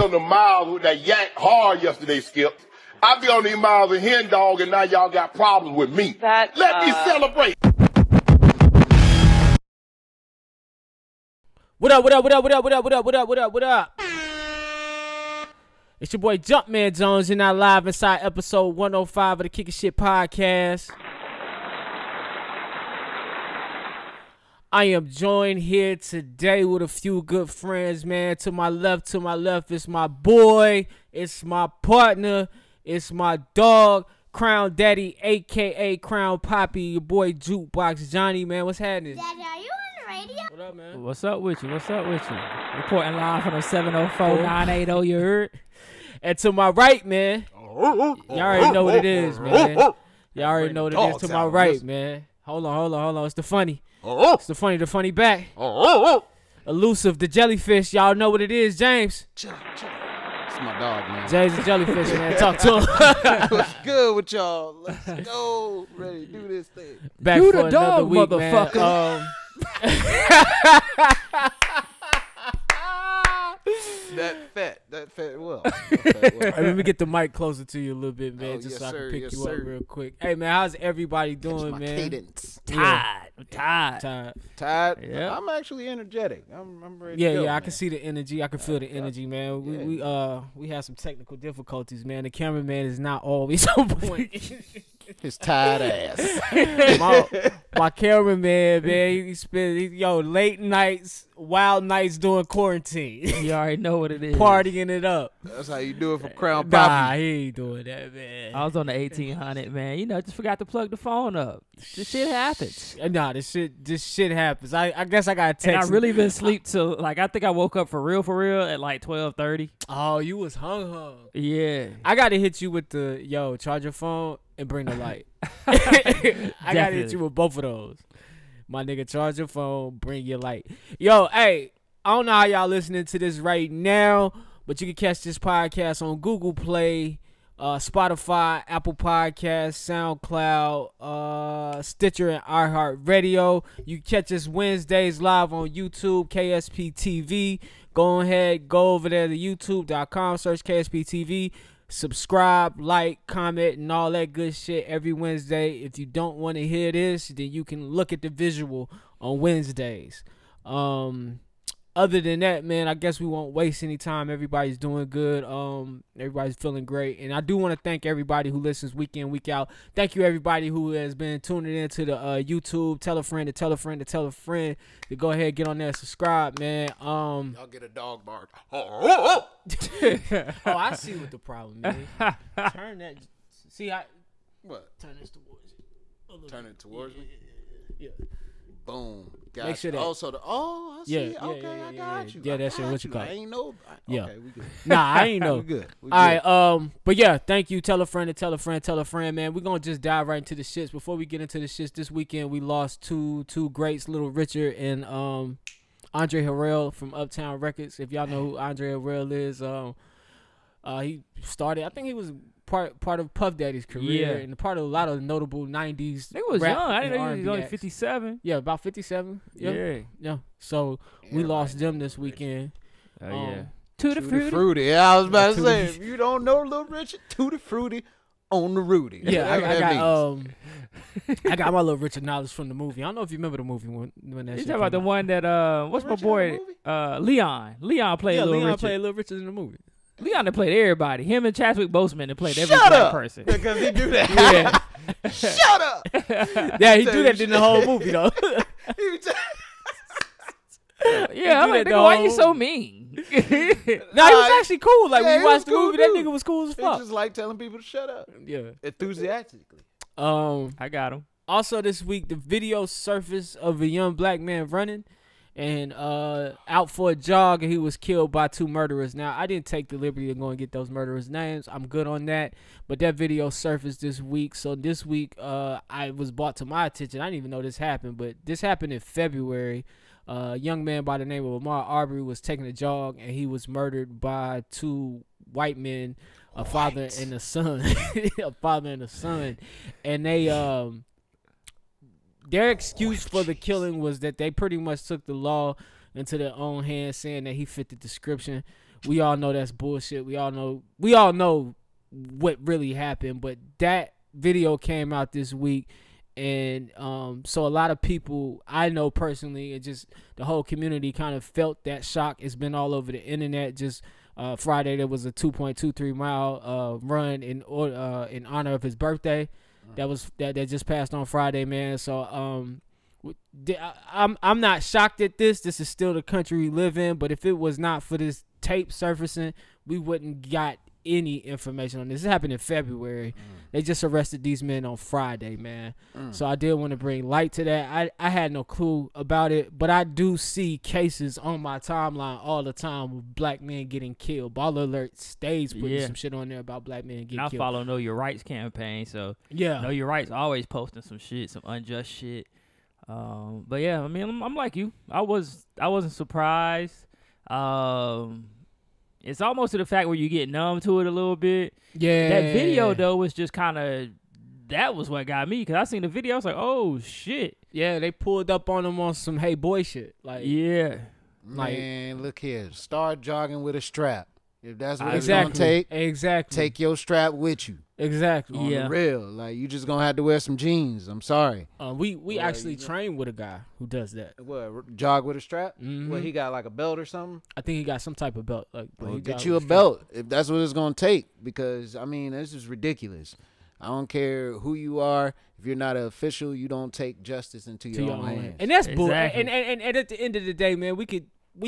on the miles with that yank hard yesterday, Skip. I be on these miles with hen dog, and now y'all got problems with me. Let me celebrate. What up, what up, what up, what up, what up, what up, what up, what up, what up? It's your boy Jumpman Jones. You're now live inside episode 105 of the Kickin' Shit Podcast. I am joined here today with a few good friends, man. To my left, it's my boy, it's my partner, it's my dog, Crown Daddy, a.k.a. Crown Poppy, your boy Jukebox Johnny, man. What's happening? Daddy, are you on the radio? What up, man? What's up with you? What's up with you? Reporting live from the 704-980, you heard? And to my right, man, y'all already know what it is, man. Y'all already know what it is to my right, man. Hold on. It's the funny. It's the funny back. Elusive, the jellyfish. Y'all know what it is, James. It's my dog, man. James the jellyfish, man. Talk to him. What's good with y'all? Let's go. Ready to do this thing. Back You for the another dog, week, motherfucker. man. That fat well. Hey, let me get the mic closer to you a little bit, man, just yes, so I sir, can pick yes, you sir. up real quick. Hey, man, how's everybody doing, my man? cadence. Tired. Tired. Yeah. I'm actually energetic. I'm ready Yeah, to go, I man. can see the energy. I can feel the energy, man. We had some technical difficulties, man. The cameraman is not always on point. His tired ass. my cameraman, man, he spent late nights, wild nights during quarantine. You already know what it is. Partying it up. That's how you do it for Crown Nah, Poppy. he ain't doing that, man. I was on the 1800, man. You know, just forgot to plug the phone up. This shit happens. Nah, this shit happens. I guess I got a text. And I really been asleep till, like, I think I woke up for real at like 12:30. Oh, you was hung. Yeah. I got to hit you with the, charge your phone and bring the light. I got to hit you with both of those. My nigga, charge your phone, bring your light. Yo, hey, I don't know how y'all listening to this right now, but you can catch this podcast on Google Play, Spotify, Apple Podcasts, SoundCloud, Stitcher, and iHeartRadio. You can catch us Wednesdays live on YouTube, KSP TV. Go ahead, go over there to youtube.com, search KSP TV. Subscribe, like, comment, and all that good shit every Wednesday. If you don't want to hear this, then you can look at the visual on Wednesdays. Other than that, man, I guess we won't waste any time. Everybody's doing good. Everybody's feeling great. And I do want to thank everybody who listens week in, week out. Thank you, everybody who has been tuning into the YouTube. Tell a friend to tell a friend to tell a friend to go ahead, get on there, subscribe, man. Y'all get a dog bark. Oh, I see what the problem is. Turn that. See, What? turn this towards you. Turn it towards me? Yeah. Boom. Got Make sure you. that. I see. Yeah, Okay, I got you. Yeah, I that's it. got What you call it? I ain't know. Yeah. Okay, we good. Nah, I ain't know. We good. We All good. right, but yeah, thank you. Tell a friend to tell a friend, tell a friend, man. We're gonna just dive right into the shits. Before we get into the shits, this weekend we lost two greats, Little Richard and Andre Harrell from Uptown Records. If y'all know who Andre Harrell is, he started. I think he was part of Puff Daddy's career and part of a lot of notable '90s. They was rap young. I didn't know and he was only R&B acts. 57. Yeah, about 57. Yeah. So we lost them this weekend. Oh, yeah. Tutti Frutti. Yeah, I was about to say, Tutti. if you don't know Little Richard, Tutti Frutti on the Rudy. Yeah, I That means. got I got my Little Richard knowledge from the movie. I don't know if you remember the movie when that You shit talking about the came out. one that, what's my Richard boy? in the Leon. Leon played Little Leon Richard. played Little Richard in the movie. Leon that played everybody. Him and Chadwick Boseman that played every Shut black up. person. Because he do that. Yeah. Shut up. Yeah, he do that in the whole movie though. He was just- Yeah, I'm do like, that nigga, why the you whole- so mean? No, he was actually cool. Like Yeah, when he you watch was the cool, movie, that dude. nigga was cool as He fuck. just like telling people to shut up. Yeah. Enthusiastically. I got him. Also this week, the video surfaced of a young black man running and out for a jog, and he was killed by two murderers. Now, I didn't take the liberty of going to get those murderers' names. I'm good on that. But that video surfaced this week. So this week, I was brought to my attention. I didn't even know this happened, but this happened in February. A young man by the name of Ahmaud Arbery was taking a jog, and he was murdered by two white men, a father and a son. A father and a son. And they their excuse for the killing was that they pretty much took the law into their own hands, saying that he fit the description. we all know that's bullshit. We all know what really happened. But that video came out this week, and so a lot of people I know personally, and just the whole community kind of felt that shock. It's been all over the internet. Just Friday there was a 2.23 mile run in honor of his birthday. That just passed on Friday, man. So I'm not shocked at this. This is still the country we live in. But if it was not for this tape surfacing, we wouldn't got any information on this. This happened in February. They just arrested these men on Friday, man. So I did want to bring light to that. I had no clue about it, but I do see cases on my timeline all the time with black men getting killed. Baller Alert stays putting some shit on there about black men getting killed. I follow Know Your Rights campaign, so Know Your Rights always posting some shit, some unjust shit. But yeah, I mean, I'm like you. I wasn't surprised. It's almost to the fact where you get numb to it a little bit. Yeah. That video, though, was just kind of, that was what got me. Because I seen the video, I was like, oh, shit. Yeah, they pulled up on him on some hey boy shit. Like, yeah. Man, look here. Start jogging with a strap. If that's what it's going to take, take your strap with you. Exactly. On the real. Like, you just going to have to wear some jeans. I'm sorry. We actually train with a guy who does that. What, jog with a strap? What, he got like a belt or something? I think he got some type of belt. Like, get you a belt if that's what it's going to take. Because, I mean, this is ridiculous. I don't care who you are. If you're not an official, you don't take justice into your own hands. And that's bull. And at the end of the day, man, we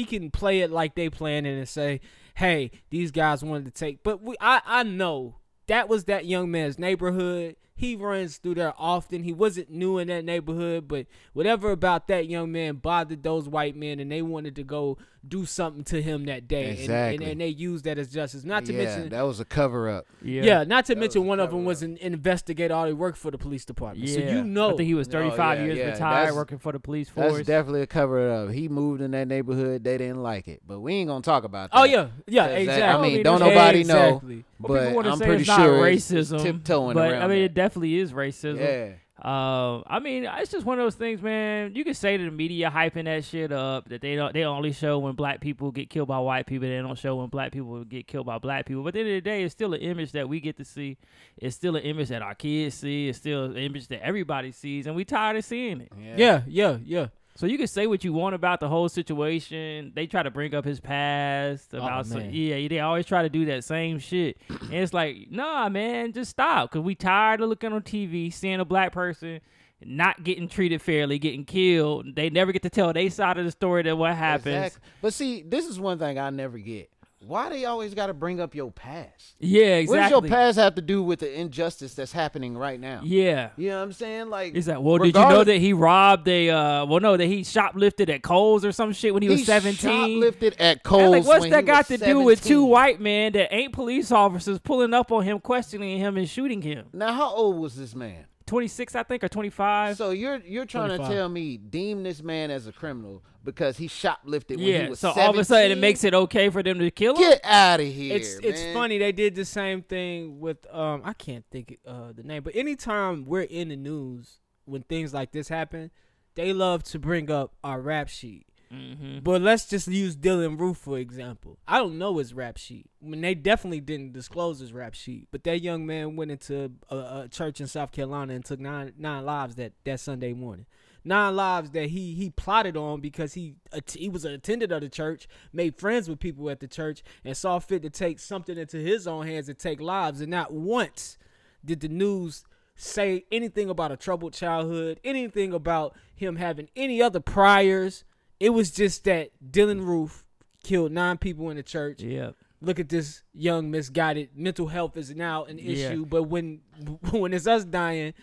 can play it like they playing it and say, hey, these guys wanted to take. But I know that was that young man's neighborhood. He runs through there often. He wasn't new in that neighborhood, but whatever about that young man bothered those white men, and they wanted to go do something to him that day. Exactly. And they used that as justice. Not to mention that was a cover-up. Yeah, not to mention one of them was an investigator. Already worked for the police department. So you know. I think he was 35 years retired, working for the police force. That's definitely a cover-up. He moved in that neighborhood. They didn't like it. But we ain't going to talk about that. Oh, yeah, exactly. I mean, don't nobody know. But I'm pretty sure racism, it's tiptoeing but around I mean, that. it definitely is racism. Yeah. I mean, it's just one of those things, man. You can say to the media hyping that shit up that they only show when black people get killed by white people. They don't show when black people get killed by black people. But at the end of the day, it's still an image that we get to see. It's still an image that our kids see. It's still an image that everybody sees, and we tired of seeing it. Yeah. So you can say what you want about the whole situation. They try to bring up his past about they always try to do that same shit. And it's like, nah, man, just stop. Because we tired of looking on TV, seeing a black person not getting treated fairly, getting killed. They never get to tell their side of the story that what happens. Exactly. But see, this is one thing I never get. Why they always got to bring up your past? Yeah, exactly. What does your past have to do with the injustice that's happening right now? Yeah. You know what I'm saying? Like, is that, well, did you know that he robbed that he shoplifted at Kohl's or some shit when he was 17? Shoplifted at Kohl's. Like, what's that got to 17? do with two white men that ain't police officers pulling up on him, questioning him, and shooting him? Now, how old was this man? 26, I think, or 25. So you're trying 25. To tell me deem this man as a criminal because he shoplifted when he was 17? So all of a sudden it makes it okay for them to kill him? Get out of here, It's funny. They did the same thing with, I can't think the name, but anytime we're in the news when things like this happen, they love to bring up our rap sheet. Mm-hmm. But let's just use Dylan Roof for example. I don't know his rap sheet. I mean, they definitely didn't disclose his rap sheet. But that young man went into a church in South Carolina and took nine lives that Sunday morning. 9 lives that he plotted on because he was an attendant of the church, made friends with people at the church, and saw fit to take something into his own hands and take lives. And not once did the news say anything about a troubled childhood, anything about him having any other priors. It was just that Dylan Roof killed 9 people in the church. Yeah. Look at this young misguided. Mental health is now an issue, but when it's us dying,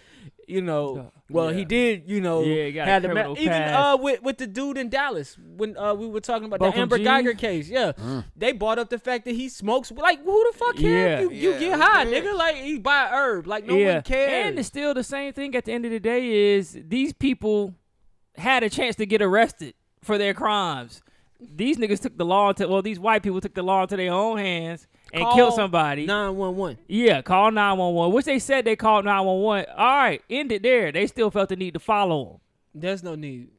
he did, had the even with the dude in Dallas when we were talking about the Amber Geiger case. Yeah, they brought up the fact that he smokes. Like, who the fuck cares? You get high, nigga. Like, he buy herb. Like, no one cares. And it's still the same thing. At the end of the day, is these people had a chance to get arrested for their crimes. These niggas took the law these white people took the law into their own hands and killed somebody. 911. Yeah, call 911, which they said they called 911. All right, end it there. They still felt the need to follow them. There's no need.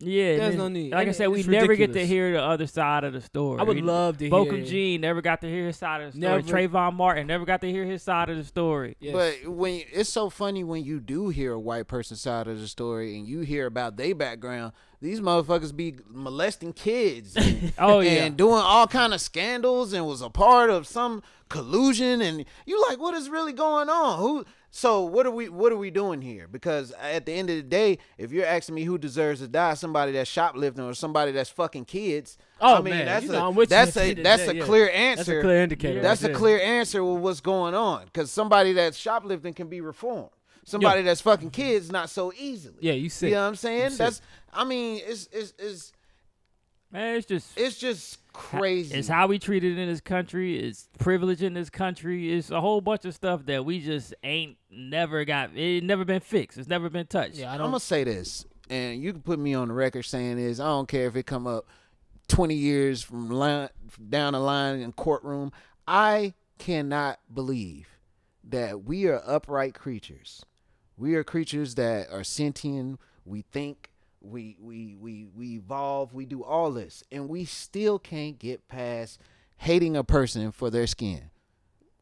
Yeah, there's no need. Like I said, we never get to hear the other side of the story. I would love to hear. Bokum Jean never got to hear his side of the story. Trayvon Martin never got to hear his side of the story. Yes. But when it's so funny when you do hear a white person's side of the story and you hear about their background, these motherfuckers be molesting kids and, and doing all kind of scandals and was a part of some collusion, and you like, what is really going on? So what are we doing here? Because at the end of the day, if you're asking me who deserves to die, somebody that's shoplifting or somebody that's fucking kids, I mean, man, that's a clear answer. That's a clear indicator. That's a clear answer with what's going on. Because somebody that's shoplifting can be reformed. Somebody that's fucking kids, not so easily. Yeah, you see. You know what I'm saying? I mean, man, it's just crazy. It's how we treated in this country. It's privilege in this country. It's a whole bunch of stuff that we just never been fixed. It's never been touched. Yeah, I'm gonna say this, and you can put me on the record saying this. I don't care if it come up 20 years from down the line in courtroom. I cannot believe that we are upright creatures. We are creatures that are sentient. We think. We evolve, we do all this, and we still can't get past hating a person for their skin.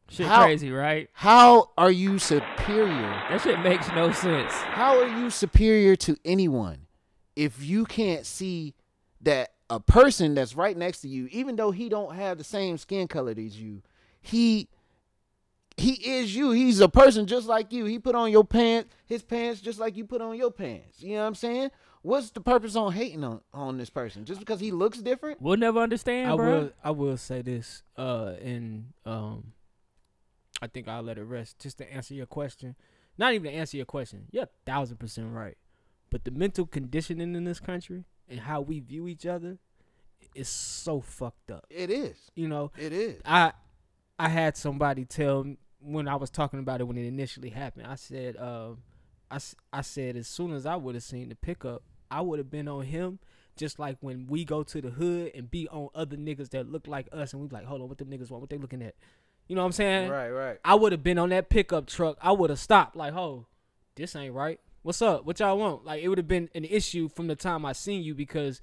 Shit crazy, right? How are you superior? That shit makes no sense. How are you superior to anyone if you can't see that a person that's right next to you, even though he don't have the same skin color as you, he is you. He's a person just like you. He put on his pants just like you put on your pants. You know what I'm saying? What's the purpose on hating on this person? Just because he looks different? We'll never understand, bro. I will say this, and I think I'll let it rest. Just to answer your question. Not even to answer your question. You're 1,000% right. But the mental conditioning in this country and how we view each other is so fucked up. It is. You know? It is. I had somebody tell me when I was talking about it when it initially happened. I said, I said as soon as I would have seen the pickup, I would have been on him, just like when we go to the hood and be on other niggas that look like us, and we like, hold on, what them niggas want? What they looking at? You know what I'm saying? Right. I would have been on that pickup truck. I would have stopped like, oh, this ain't right. What's up? What y'all want? Like, it would have been an issue from the time I seen you, because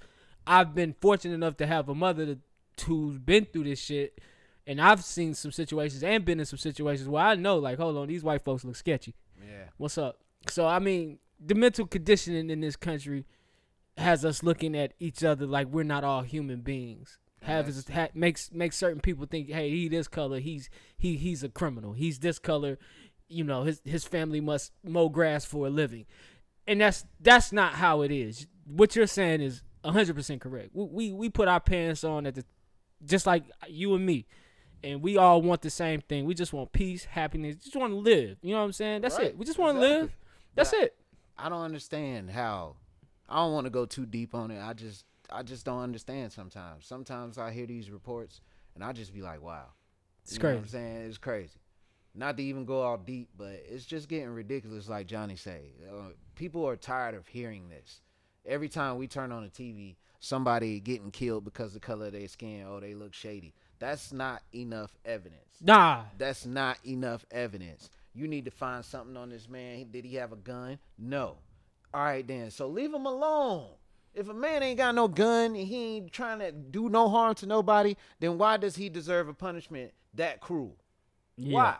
I've been fortunate enough to have a mother who's been through this shit, and I've seen some situations and been in some situations where I know, like, hold on, these white folks look sketchy. Yeah. What's up? So, I mean, the mental conditioning in this country has us looking at each other like we're not all human beings. Makes certain people think, hey, he this color, he's a criminal. He's this color, you know, his family must mow grass for a living. And that's not how it is. What you're saying is 100% correct. We put our pants on just like you and me. And we all want the same thing. We just want peace, happiness. Just want to live. You know what I'm saying? That's it. We just want to live. That's it. I don't understand how. I don't want to go too deep on it. I just don't understand sometimes. Sometimes I hear these reports and I just be like, wow. It's crazy. Know what I'm saying? It's crazy. Not to even go all deep, but it's just getting ridiculous, like Johnny say. People are tired of hearing this. Every time we turn on the TV, somebody getting killed because of the color of their skin, oh, they look shady. That's not enough evidence. Nah. That's not enough evidence. You need to find something on this man. Did he have a gun? No. All right, then. So leave him alone. If a man ain't got no gun and he ain't trying to do no harm to nobody, then why does he deserve a punishment that cruel? Yeah. Why?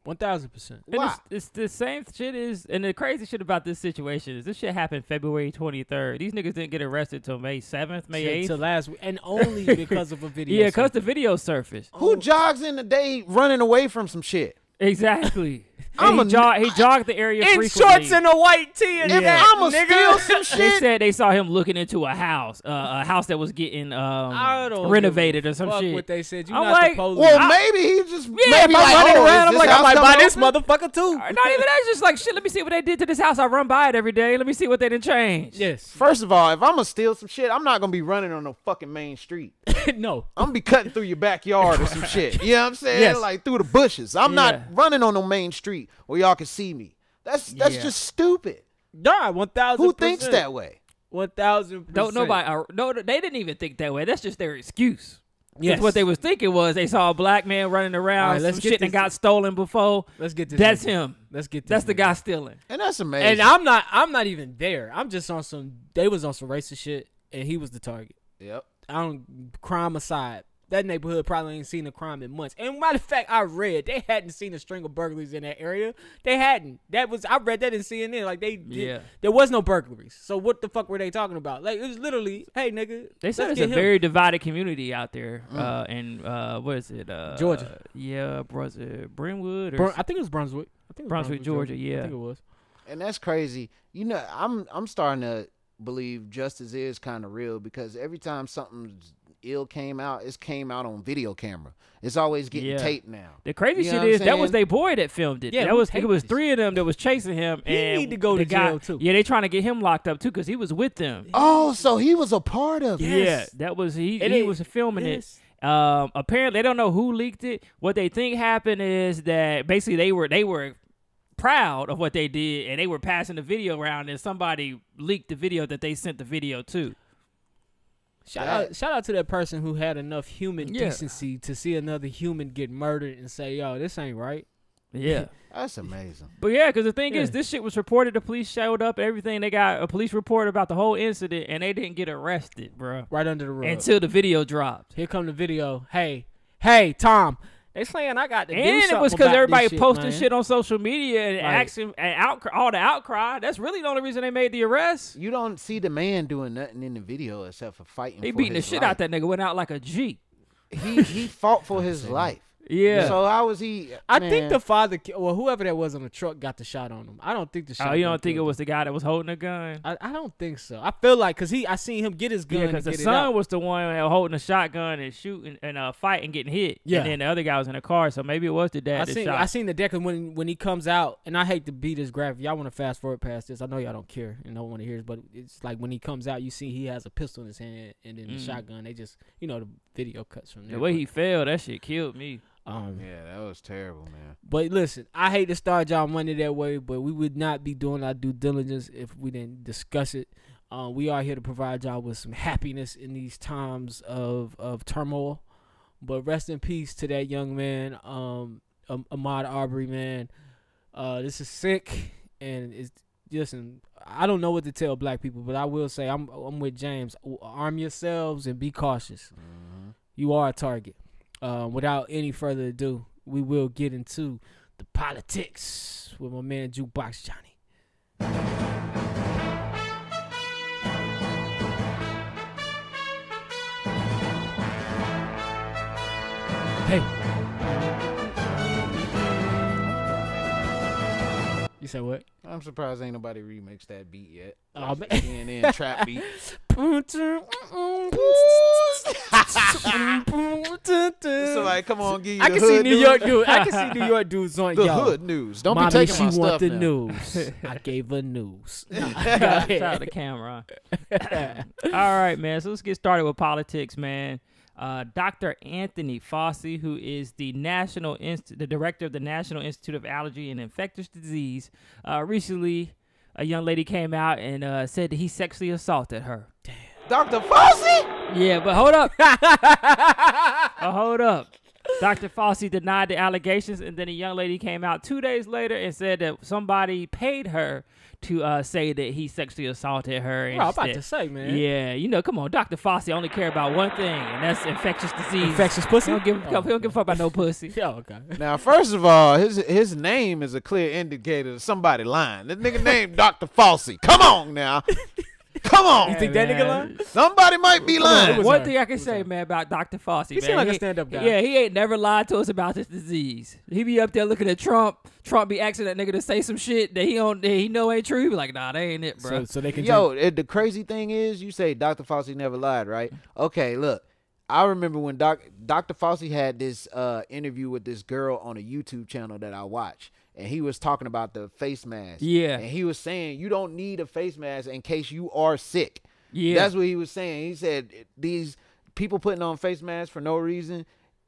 1,000%. Why? It's the same shit is, and the crazy shit about this situation is this shit happened February 23rd. These niggas didn't get arrested till May 7th, May 8th. Till last week, and only because of a video. Yeah, because the video surfaced. Who jogs in the day running away from some shit? Exactly. He jogged the area in frequently. shorts and a white tee. And I'ma steal some shit. They said they saw him looking into a house that was getting renovated or some shit. What they said, I'm like, well, maybe he just maybe like, running around. I'm like, I might buy this motherfucker too. Not even that. It's just like shit. Let me see what they did to this house. I run by it every day. Let me see what they done changed. Yes. First of all, if I'm gonna steal some shit, I'm not gonna be running on no fucking main street. No. I'm gonna be cutting through your backyard or some shit. You know what I'm saying? Yes. Like through the bushes. I'm not running on no main street where y'all can see me. That's just stupid. Nah, 1,000%. Who thinks that way? 1,000%. Don't nobody. No, they didn't even think that way. That's just their excuse. Yes. What they was thinking was they saw a black man running around, some shit that got stolen before. Let's get this. That's him. Let's get this. That's the guy stealing. And that's amazing. And I'm not even there. I'm just on some. They was on some racist shit, and he was the target. Yep. Crime aside, that neighborhood probably ain't seen a crime in months. And matter of fact, I read they hadn't seen a string of burglaries in that area. They hadn't. I read that in CNN. Like there was no burglaries. So what the fuck were they talking about? Like it was literally, hey nigga. They said it's a very divided community out there. And what is it? Georgia. Yeah, was it Brentwood? I think it was Brunswick. Brunswick, Georgia. Yeah, I think it was. And that's crazy. You know, I'm starting to believe justice is kind of real because every time something's ill came out, it came out on video camera. It's always getting taped now. The crazy shit is that was their boy that filmed it. Yeah, it was 3 of them that was chasing him. He and need to go to jail too. Yeah, they trying to get him locked up too because he was with them. Oh, so he was a part of it. Yeah, that was he was filming it. Apparently, they don't know who leaked it. What they think happened is that basically they were proud of what they did and they were passing the video around and somebody leaked the video that they sent the video to. Shout out to that person who had enough human decency to see another human get murdered and say, yo, this ain't right. Yeah. That's amazing. But yeah, because the thing is, this shit was reported. The police showed up, everything. They got a police report about the whole incident, and they didn't get arrested, bro. Right under the rug. Until the video dropped. Here come the video. Hey, Tom. They saying I got to do something. And it was because everybody posting shit on social media and asking and all the outcry. That's really the only reason they made the arrest. You don't see the man doing nothing in the video except for fighting. They beating the shit out that nigga. Went out like a G. He fought for his life. Yeah. So how was he? I think the father, or whoever that was on the truck, got the shot on him. I don't think the shot. Oh, you don't think it was the guy that was holding the gun? I don't think so. I feel like because I seen him get his gun. Yeah, because the son was the one holding a shotgun and shooting and fighting and getting hit. Yeah. And then the other guy was in the car, so maybe it was the dad that shot. I seen the dad when he comes out, and I hate to be this graphic. Y'all want to fast forward past this? I know y'all don't care and don't want to hear it, but it's like when he comes out, you see he has a pistol in his hand and then the shotgun. They just the video cuts from there. The way he fell, that shit killed me. Yeah, that was terrible, man. But listen, I hate to start y'all Monday that way, but we would not be doing our due diligence if we didn't discuss it. We are here to provide y'all with some happiness in these times of turmoil. But rest in peace to that young man, Ahmaud Arbery, man. This is sick, and it's listen. I don't know what to tell black people, but I will say I'm with James. Arm yourselves and be cautious. Mm-hmm. You are a target. Without any further ado, we will get into the politics with my man Jukebox Johnny. Hey. You said what? I'm surprised ain't nobody remixed that beat yet. Oh, man. CNN trap beat. Somebody come on, give you the hood news. I can see New York dudes on the hood news. Don't Mommy, be taking my she stuff want the now. news. I gave her news. Shout out the camera. All right, man. So let's get started with politics, man. Dr. Anthony Fauci, who is the director of the National Institute of Allergy and Infectious Disease, recently a young lady came out and said that he sexually assaulted her. Damn. Dr. Fauci? Yeah, but hold up. Hold up. Dr. Fauci denied the allegations, and then a young lady came out 2 days later and said that somebody paid her to say that he sexually assaulted her. Well, I'm about to say, man. Yeah, come on. Dr. Fauci only care about one thing, and that's infectious disease. Infectious pussy? He don't give a fuck about no pussy. Yeah, okay. Now, first of all, his name is a clear indicator of somebody lying. This nigga named Dr. Fauci. Come on now. Come on. You think that nigga lying? Somebody might be lying. One thing I can say, man, about Dr. Fauci, he seems like a stand-up guy. Yeah, he ain't never lied to us about this disease. He be up there looking at Trump. Trump be asking that nigga to say some shit that he know ain't true. He be like, nah, that ain't it, bro. So they can the crazy thing is, you say Dr. Fauci never lied, right? Okay, look. I remember when Dr. Fauci had this interview with this girl on a YouTube channel that I watch. And he was talking about the face mask. Yeah. And he was saying, you don't need a face mask in case you are sick. Yeah. That's what he was saying. He said, these people putting on face masks for no reason,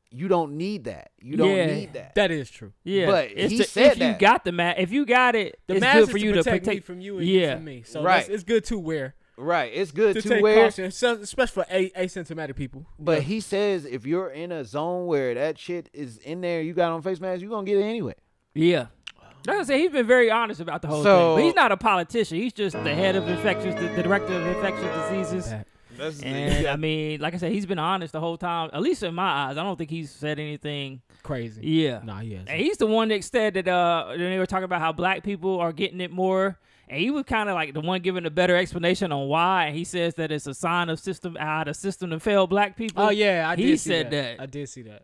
you don't need that. You don't need that. That is true. Yeah. But he said if you got the mask, if you got it, the it's mask good for is you to protect me from you and you from me. So it's good to wear. Right, it's good to wear, caution, especially for asymptomatic people. But he says if you're in a zone where that shit is in there, you got on face mask, you're gonna get it anyway. Yeah. Like I said, he's been very honest about the whole thing. But he's not a politician. He's just the head of the director of infectious diseases. I mean, like I said, he's been honest the whole time. At least in my eyes, I don't think he's said anything crazy. Yeah. Nah, he hasn't. And he's the one that said that they were talking about how black people are getting it more. And he was kind of like the one giving a better explanation on why. And he says that it's a sign of the system to fail black people. Oh, yeah. He said that. I did see that.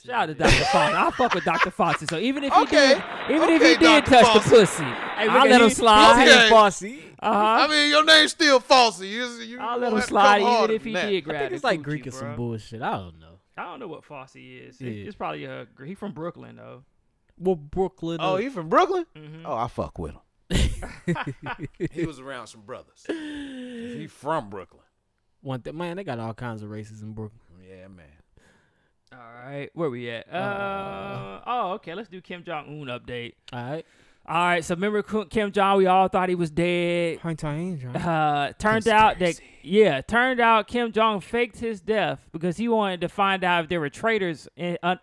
Shout out to Dr. Fauci. I fuck with Dr. Fauci. So even if he did touch the pussy, I'll let him slide. Fauci. I mean, your name's still Fauci. I'll let him slide even if he did grab it. I think it's like Greek or some bullshit. I don't know. I don't know what Fauci is. It's probably he from Brooklyn though. Well, Brooklyn. Oh, he from Brooklyn? Mm-hmm. Oh, I fuck with him. He was around some brothers. He from Brooklyn. Man, they got all kinds of races in Brooklyn. Yeah, man. All right, where we at? Okay, let's do Kim Jong-un update. All right. So remember Kim Jong? We all thought he was dead. Turned out Kim Jong faked his death because he wanted to find out if there were traitors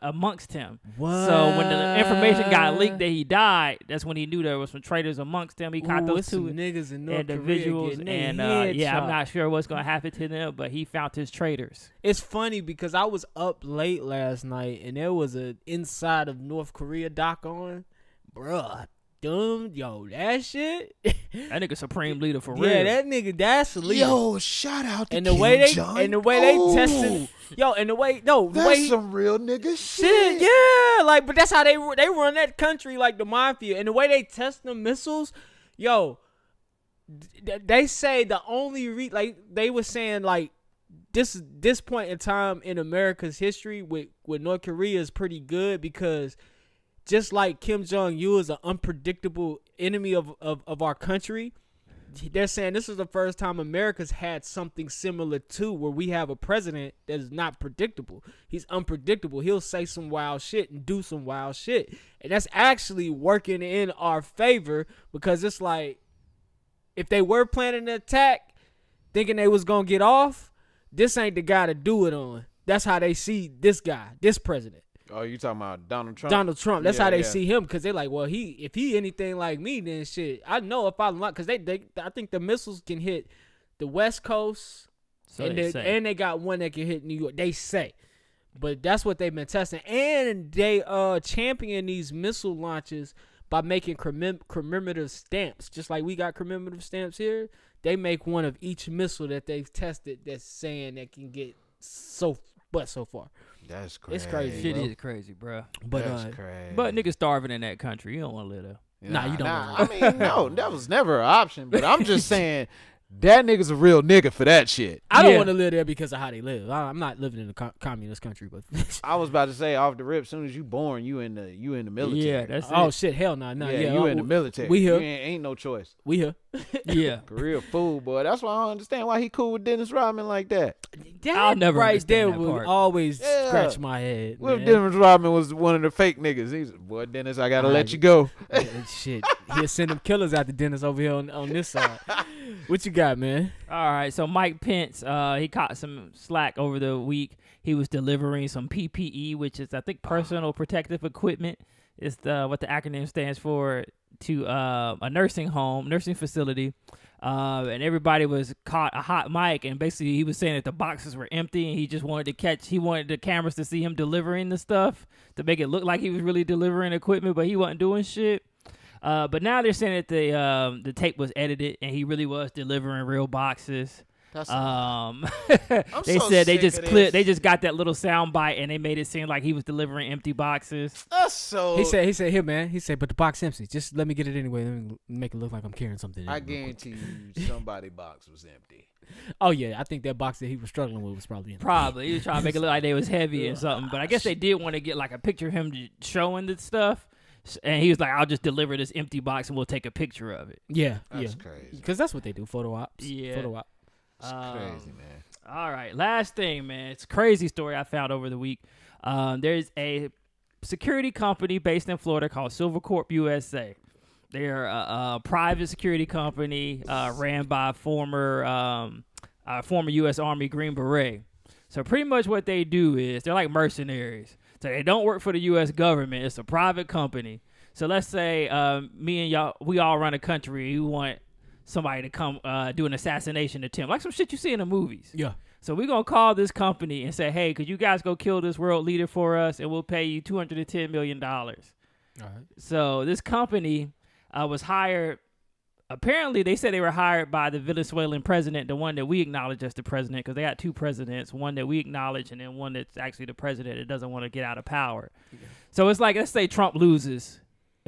amongst him. What? So when the information got leaked that he died, that's when he knew there was some traitors amongst him. He caught those two niggas in North individuals, Korea and I'm not sure what's gonna happen to them, but he found his traitors. It's funny because I was up late last night and there was an Inside of North Korea doc on, bruh. That shit. That nigga supreme leader for real. Yeah, that nigga, that's a leader. Yo, shout out to and the Kim way they Jun. and the way they tested. Yo, and the way that's some real nigga shit. Yeah, like, but that's how they run that country like the mafia. And the way they test the missiles, yo, they say the only they were saying like this point in time in America's history with North Korea is pretty good because. Just like Kim Jong-un is an unpredictable enemy of our country, they're saying this is the first time America's had something similar to where we have a president that is not predictable. He's unpredictable. He'll say some wild shit and do some wild shit. And that's actually working in our favor because it's like if they were planning an attack thinking they was going to get off, this ain't the guy to do it on. That's how they see this guy, this president. Oh, you talking about Donald Trump? Donald Trump. That's how they see him because they're like, well, if he anything like me, then shit. I know if I'm not because I think the missiles can hit the West Coast, and they got one that can hit New York. They say, but that's what they've been testing, and they champion these missile launches by making commemorative stamps, just like we got commemorative stamps here. They make one of each missile that they've tested that's saying that can get so far. That's crazy. It's crazy. Shit is crazy, bro. But that's crazy. But niggas starving in that country. You don't want to live there. Nah, you don't. I mean, no, that was never an option. But I'm just saying that nigga's a real nigga for that shit. I don't want to live there because of how they live. I'm not living in a communist country, but I was about to say off the rip. As soon as you born, you in the military. Yeah, that's it. Shit, hell no, Yeah, you in the military. We here. Ain't no choice. We here. Yeah, real fool, boy. That's why I don't understand why he cool with Dennis Rodman like that. I'll never right there that would part. always scratch my head. What if Dennis Rodman was one of the fake niggas? He's boy, Dennis, I gotta let you go. Shit, he'll send them killers after Dennis over here on this side. What you got, man? All right, so Mike Pence, he caught some slack over the week. He was delivering some PPE, which is I think personal protective equipment. It's what the acronym stands for, to a nursing facility. And everybody was caught a hot mic, and basically he was saying that the boxes were empty, and he wanted the cameras to see him delivering the stuff to make it look like he was really delivering equipment, but he wasn't doing shit. But now they're saying that the tape was edited, and he really was delivering real boxes. They said they just got that little sound bite and they made it seem like he was delivering empty boxes. He said here, man. He said, but the box empty. Just let me get it anyway. Let me make it look like I'm carrying something. I guarantee you, somebody's box was empty. Oh yeah, I think that box that he was struggling with was probably empty. Probably he was trying to make it look like they was heavy or something. But I guess they did want to get like a picture of him showing the stuff. And he was like, I'll just deliver this empty box and we'll take a picture of it. Yeah, that's crazy. Because that's what they do, photo ops. Yeah. Photo op. It's crazy, man. All right, last thing, man. It's a crazy story I found over the week. There's a security company based in Florida called Silvercorp USA. They're a private security company ran by former U.S. Army Green Beret. So pretty much what they do is they're like mercenaries. So they don't work for the U.S. government. It's a private company. So let's say me and y'all, we all run a country. You want somebody to come do an assassination attempt, like some shit you see in the movies. Yeah. So we're going to call this company and say, hey, could you guys go kill this world leader for us, and we'll pay you $210 million. All right. So this company was hired. Apparently, they said they were hired by the Venezuelan president, the one that we acknowledge as the president, because they got two presidents, one that we acknowledge and then one that's actually the president that doesn't want to get out of power. Yeah. So it's like, let's say Trump loses,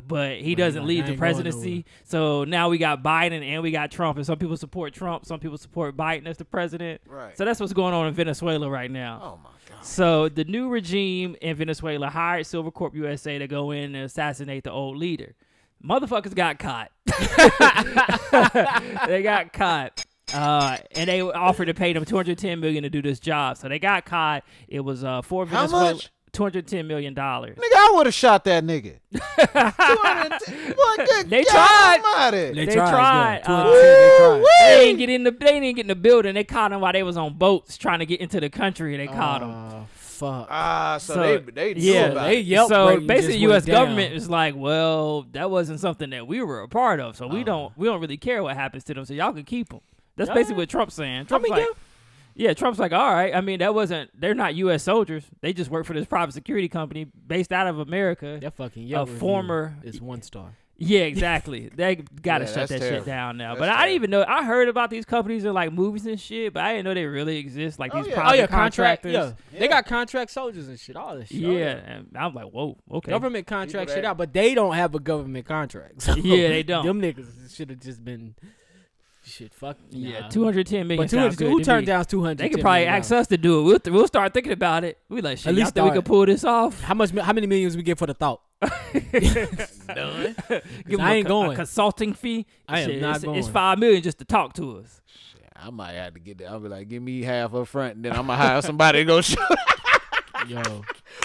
but he doesn't leave the presidency. So now we got Biden and we got Trump, and some people support Trump, some people support Biden as the president. Right. So that's what's going on in Venezuela right now. Oh, my God. So the new regime in Venezuela hired Silvercorp USA to go in and assassinate the old leader. Motherfuckers got caught. They got caught. And they offered to pay them $210 million to do this job. So they got caught. It was for Venezuela. How much? $210 million. Nigga, I would have shot that nigga. They tried. They tried. They didn't get in the building. They caught them while they was on boats trying to get into the country. They caught them. Fuck. So they yeah, about they yelped. So basically, the U.S. government is like, well, that wasn't something that we were a part of, so we don't really care what happens to them. So y'all can keep them. That's basically what Trump's saying. Trump's like, yeah, Trump's like, all right. I mean, they're not U.S. soldiers. They just work for this private security company based out of America. That fucking Yelp former is 1-star. Yeah, exactly. They got to shut that shit down now. But I didn't even know. I heard about these companies in like movies and shit, but I didn't know they really exist. Like these private contractors. Yeah. They got contract soldiers and shit. All this shit. Yeah, and I'm like, whoa, okay. Government contract shit out, but they don't have a government contract. So yeah, they don't. Them niggas should have just been. Shit, fuck. Yeah, $210 million. But who turned down $200? They could probably ask us to do it. We'll start thinking about it. We like, shit, at least we could pull this off. How many millions we get for the thought? None. Give I ain't going. A consulting fee. I am not going. It's $5 million just to talk to us. Shit, I might have to get that. I'll be like, give me half up front, and then I'm gonna hire somebody to go shoot. Yo.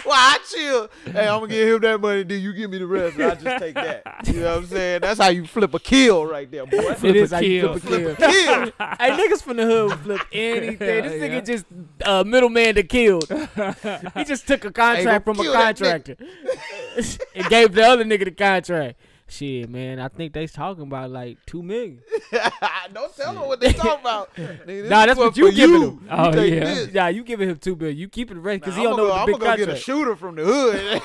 Well, I chill. Hey, I'm gonna give him that money, then you give me the rest, and I just take that. You know what I'm saying? That's how you flip a kill right there, boy. It is how you flip a kill. Hey, niggas from the hood will flip anything. This nigga just middleman that killed. He just took a contract from a contractor and gave the other nigga the contract. Shit, man, I think they talking about like $2 million. Don't tell them what they talking about. Nigga, nah, that's what you giving him. Oh yeah, yeah, you giving him $2 million. You keeping the rest because he don't know what the big contract. I'm gonna get a shooter from the hood.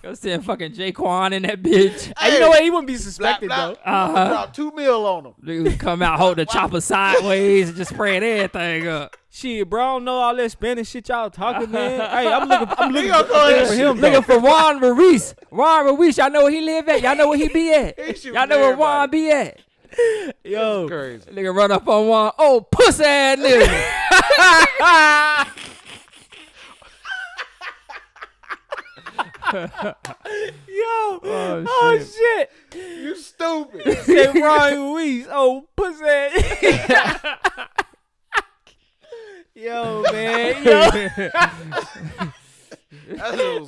Go send fucking Jaquan in that bitch. Hey, you know what? He wouldn't be suspected though. Drop $2 million on him. Nigga come out, hold the chopper sideways, and just spraying everything up. Shit, bro, I don't know all that Spanish shit y'all talking, man. Hey, I'm looking for him. Looking for Juan Ruiz. Juan Ruiz, y'all know where he live at? Y'all know where he be at? Y'all know where Juan be at? Yo, crazy. Nigga run up on Juan. Oh, pussy ass nigga. Yo, oh shit. You stupid. Say Juan Ruiz. Oh, pussy ass. Yo, man.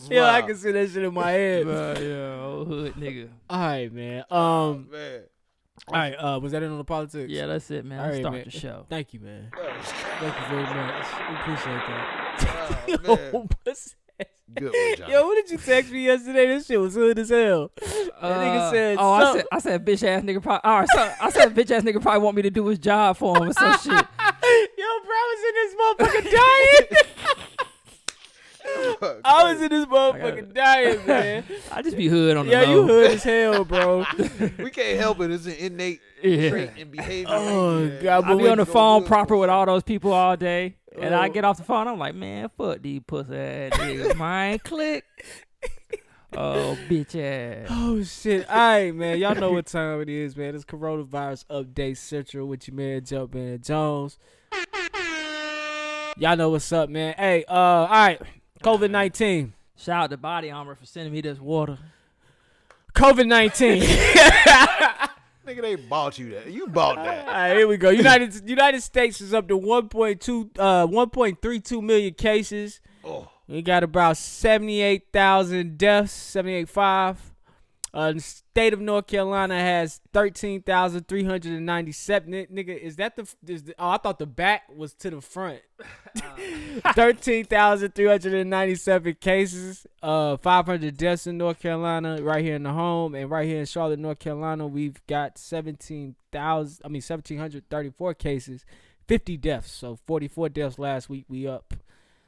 Yo, I can see that shit in my head. Yeah, old hood nigga. All right, man. Man. All right, was that it on the politics? Yeah, that's it, man. Let's start the show. Thank you, man. Thank you very much. We appreciate that. Yo, good one, John. Yo, what did you text me yesterday? This shit was hood as hell. That nigga said, I said, bitch ass nigga probably. All right, so I said, bitch ass nigga probably want me to do his job for him or some shit. Yo, bro, I was in this motherfucker dying. I was in this motherfucking dying, man. I just be hood on the low. Yeah, you hood as hell, bro. We can't help it. It's an innate trait and behavior. Oh, God. I be on the phone proper with all those people all day. And I get off the phone, I'm like, man, fuck these pussy ass niggas, man. Click. Oh, bitch ass. Oh, shit. All right, man. Y'all know what time it is, man. It's Coronavirus Update Central with your man, Jumpman Jones. Y'all know what's up, man. Hey, all right. COVID-19. Shout out to Body Armor for sending me this water. COVID-19. Nigga, they bought you that. You bought that. All right, here we go. United States is up to 1.32 million cases. Oh. We got about 78,000 deaths, 78.5. The state of North Carolina has 13,397. Nigga, is that oh, I thought the back was to the front. 13,397 cases. 500 deaths in North Carolina, right here in the home, and right here in Charlotte, North Carolina, we've got 1,734 cases, 50 deaths. So 44 deaths last week. We up.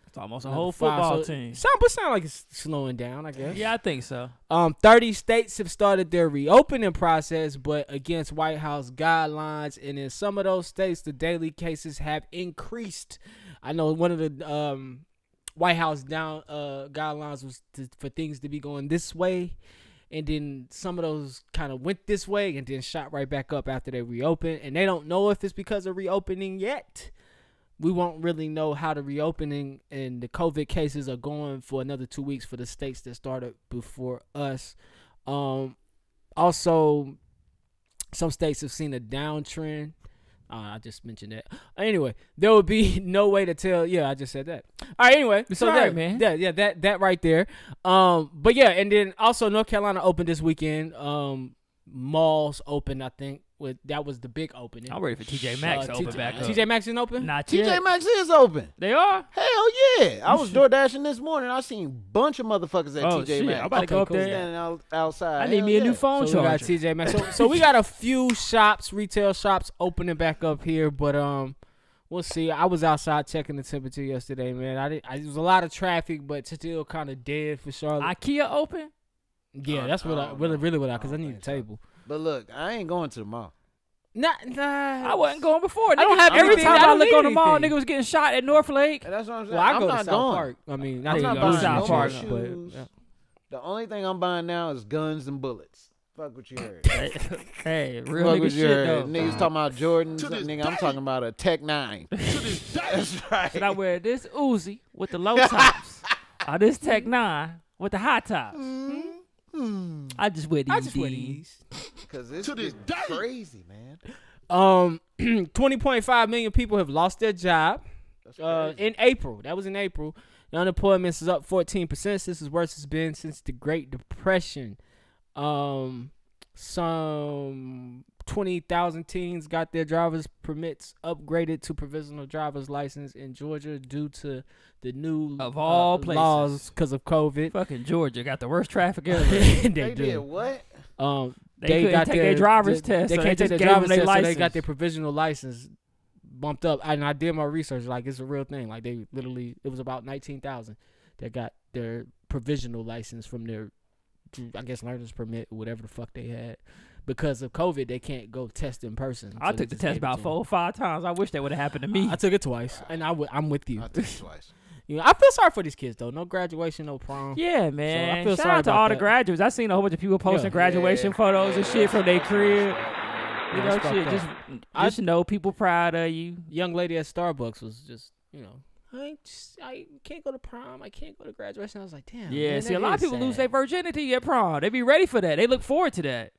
It's almost a whole football team. Sound like it's slowing down, I guess. Yeah, I think so. 30 states have started their reopening process, but against White House guidelines. And in some of those states, the daily cases have increased. I know one of the White House guidelines was for things to be going this way. And then some of those kind of went this way and then shot right back up after they reopened. And they don't know if it's because of reopening yet. We won't really know how the reopening and the COVID cases are going for another 2 weeks for the states that started before us. Also, some states have seen a downtrend. I just mentioned that. Anyway, there would be no way to tell. Yeah, I just said that. All right, anyway. It's all right, man. Yeah, that right there. But yeah, and then also North Carolina opened this weekend. Malls opened, I think. That was the big opening. I'm ready for TJ Maxx to open back up. TJ Maxx isn't open? Not yet. TJ Maxx is open. They are? Hell yeah. I was door dashing this morning. I seen a bunch of motherfuckers at TJ Maxx. I'm about to go up there. Standing outside. I need me a new phone charger. We got TJ Maxx. So we got a few retail shops opening back up here, but we'll see. I was outside checking the temperature yesterday, man. There was a lot of traffic, but still kind of dead for Charlotte. IKEA open? Yeah, that's what I really because I need a table. But look, I ain't going to the mall. Nah. I wasn't going before. I don't have every anything. time I look on the mall, nigga was getting shot at North Lake. And that's what I'm saying. Well, I go to South Park. I mean, I'm not buying South Park, shoes. but the only thing I'm buying now is guns and bullets. Fuck what you heard. Hey, real nigga shit though. Niggas talking about Jordans. Nigga, I'm talking about a Tech 9. That's right. Should I wear this Uzi with the low tops or this Tech 9 with the high tops? I just wear these. Because it's crazy, man. 20.5 million people have lost their job in April. That was in April. The unemployment is up 14%. This is worse it's been since the Great Depression. Some 20,000 teens got their driver's permits upgraded to provisional driver's license in Georgia due to the new of all places laws because of COVID. Fucking Georgia got the worst traffic ever. They did what? They couldn't take their driver's test. They can't take their driver's test, so they got their provisional license bumped up. And I did my research. Like, it's a real thing. Like, they literally, it was about 19,000 that got their provisional license from their, I guess, learner's permit or whatever the fuck they had. Because of COVID, they can't go test in person. I took the test about 4 or 5 times. I wish that would have happened to me. I took it twice, and I'm with you. I took it twice. You know, I feel sorry for these kids though. No graduation, no prom. Yeah, man. So I feel Shout sorry out to all the graduates. I seen a whole bunch of people posting graduation photos and shit from their crib. You know, shit. Just know people proud of you. Young lady at Starbucks was just, you know, I can't go to prom. I can't go to graduation. I was like, damn. Yeah. Man, see, a lot of people lose their virginity at prom. They be ready for that. They look forward to that.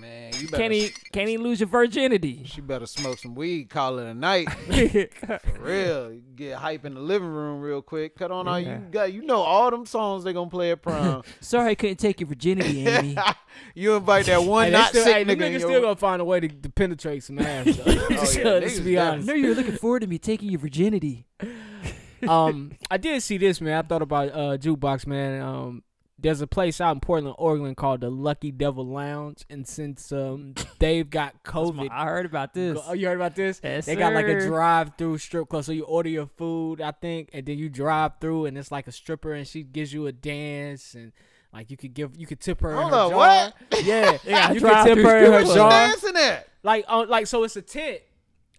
Man, you better can't even lose your virginity. She better smoke some weed, call it a night. For real. You get hype in the living room real quick. Cut on all you got. You know all them songs they gonna play at prom. Sorry I couldn't take your virginity, Amy. You invite that one not sick nigga. Niggas still gonna find a way to penetrate some ass. Let's be honest. I know you were looking forward to me taking your virginity. I did see this, man. I thought about Jukebox, man. There's a place out in Portland, Oregon called the Lucky Devil Lounge, and since they've got COVID, I heard about this. Oh, you heard about this? Yes, they got like a drive-through strip club, so you order your food, I think, and then you drive through, and it's like a stripper, and she gives you a dance, and like you could tip her. Hold in her up, jar. what? Yeah, you can tip her in her jar. Dancing at? Like so, it's a tent,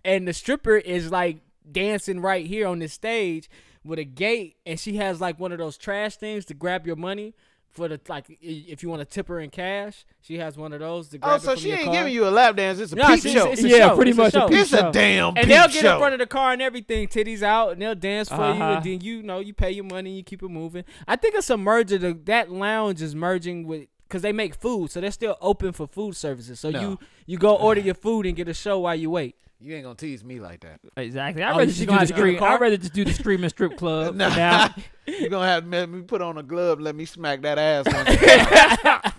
and the stripper is like dancing right here on this stage with a gate, and she has like one of those trash things to grab your money. For the if you want to tip her in cash, she has one of those to grab it from your car. So she ain't giving you a lap dance. It's a peep show. It's a show. Pretty much a peep show. It's a damn peep show. And they'll get in front of the car and everything, titties out, and they'll dance for you, and then you pay your money and you keep it moving. I think it's a merger. That lounge is merging with, because they make food, so they're still open for food services. So you go order your food and get a show while you wait. You ain't gonna tease me like that. Exactly. I'd rather just do the screaming strip club. Nah. You gonna have me put on a glove and let me smack that ass.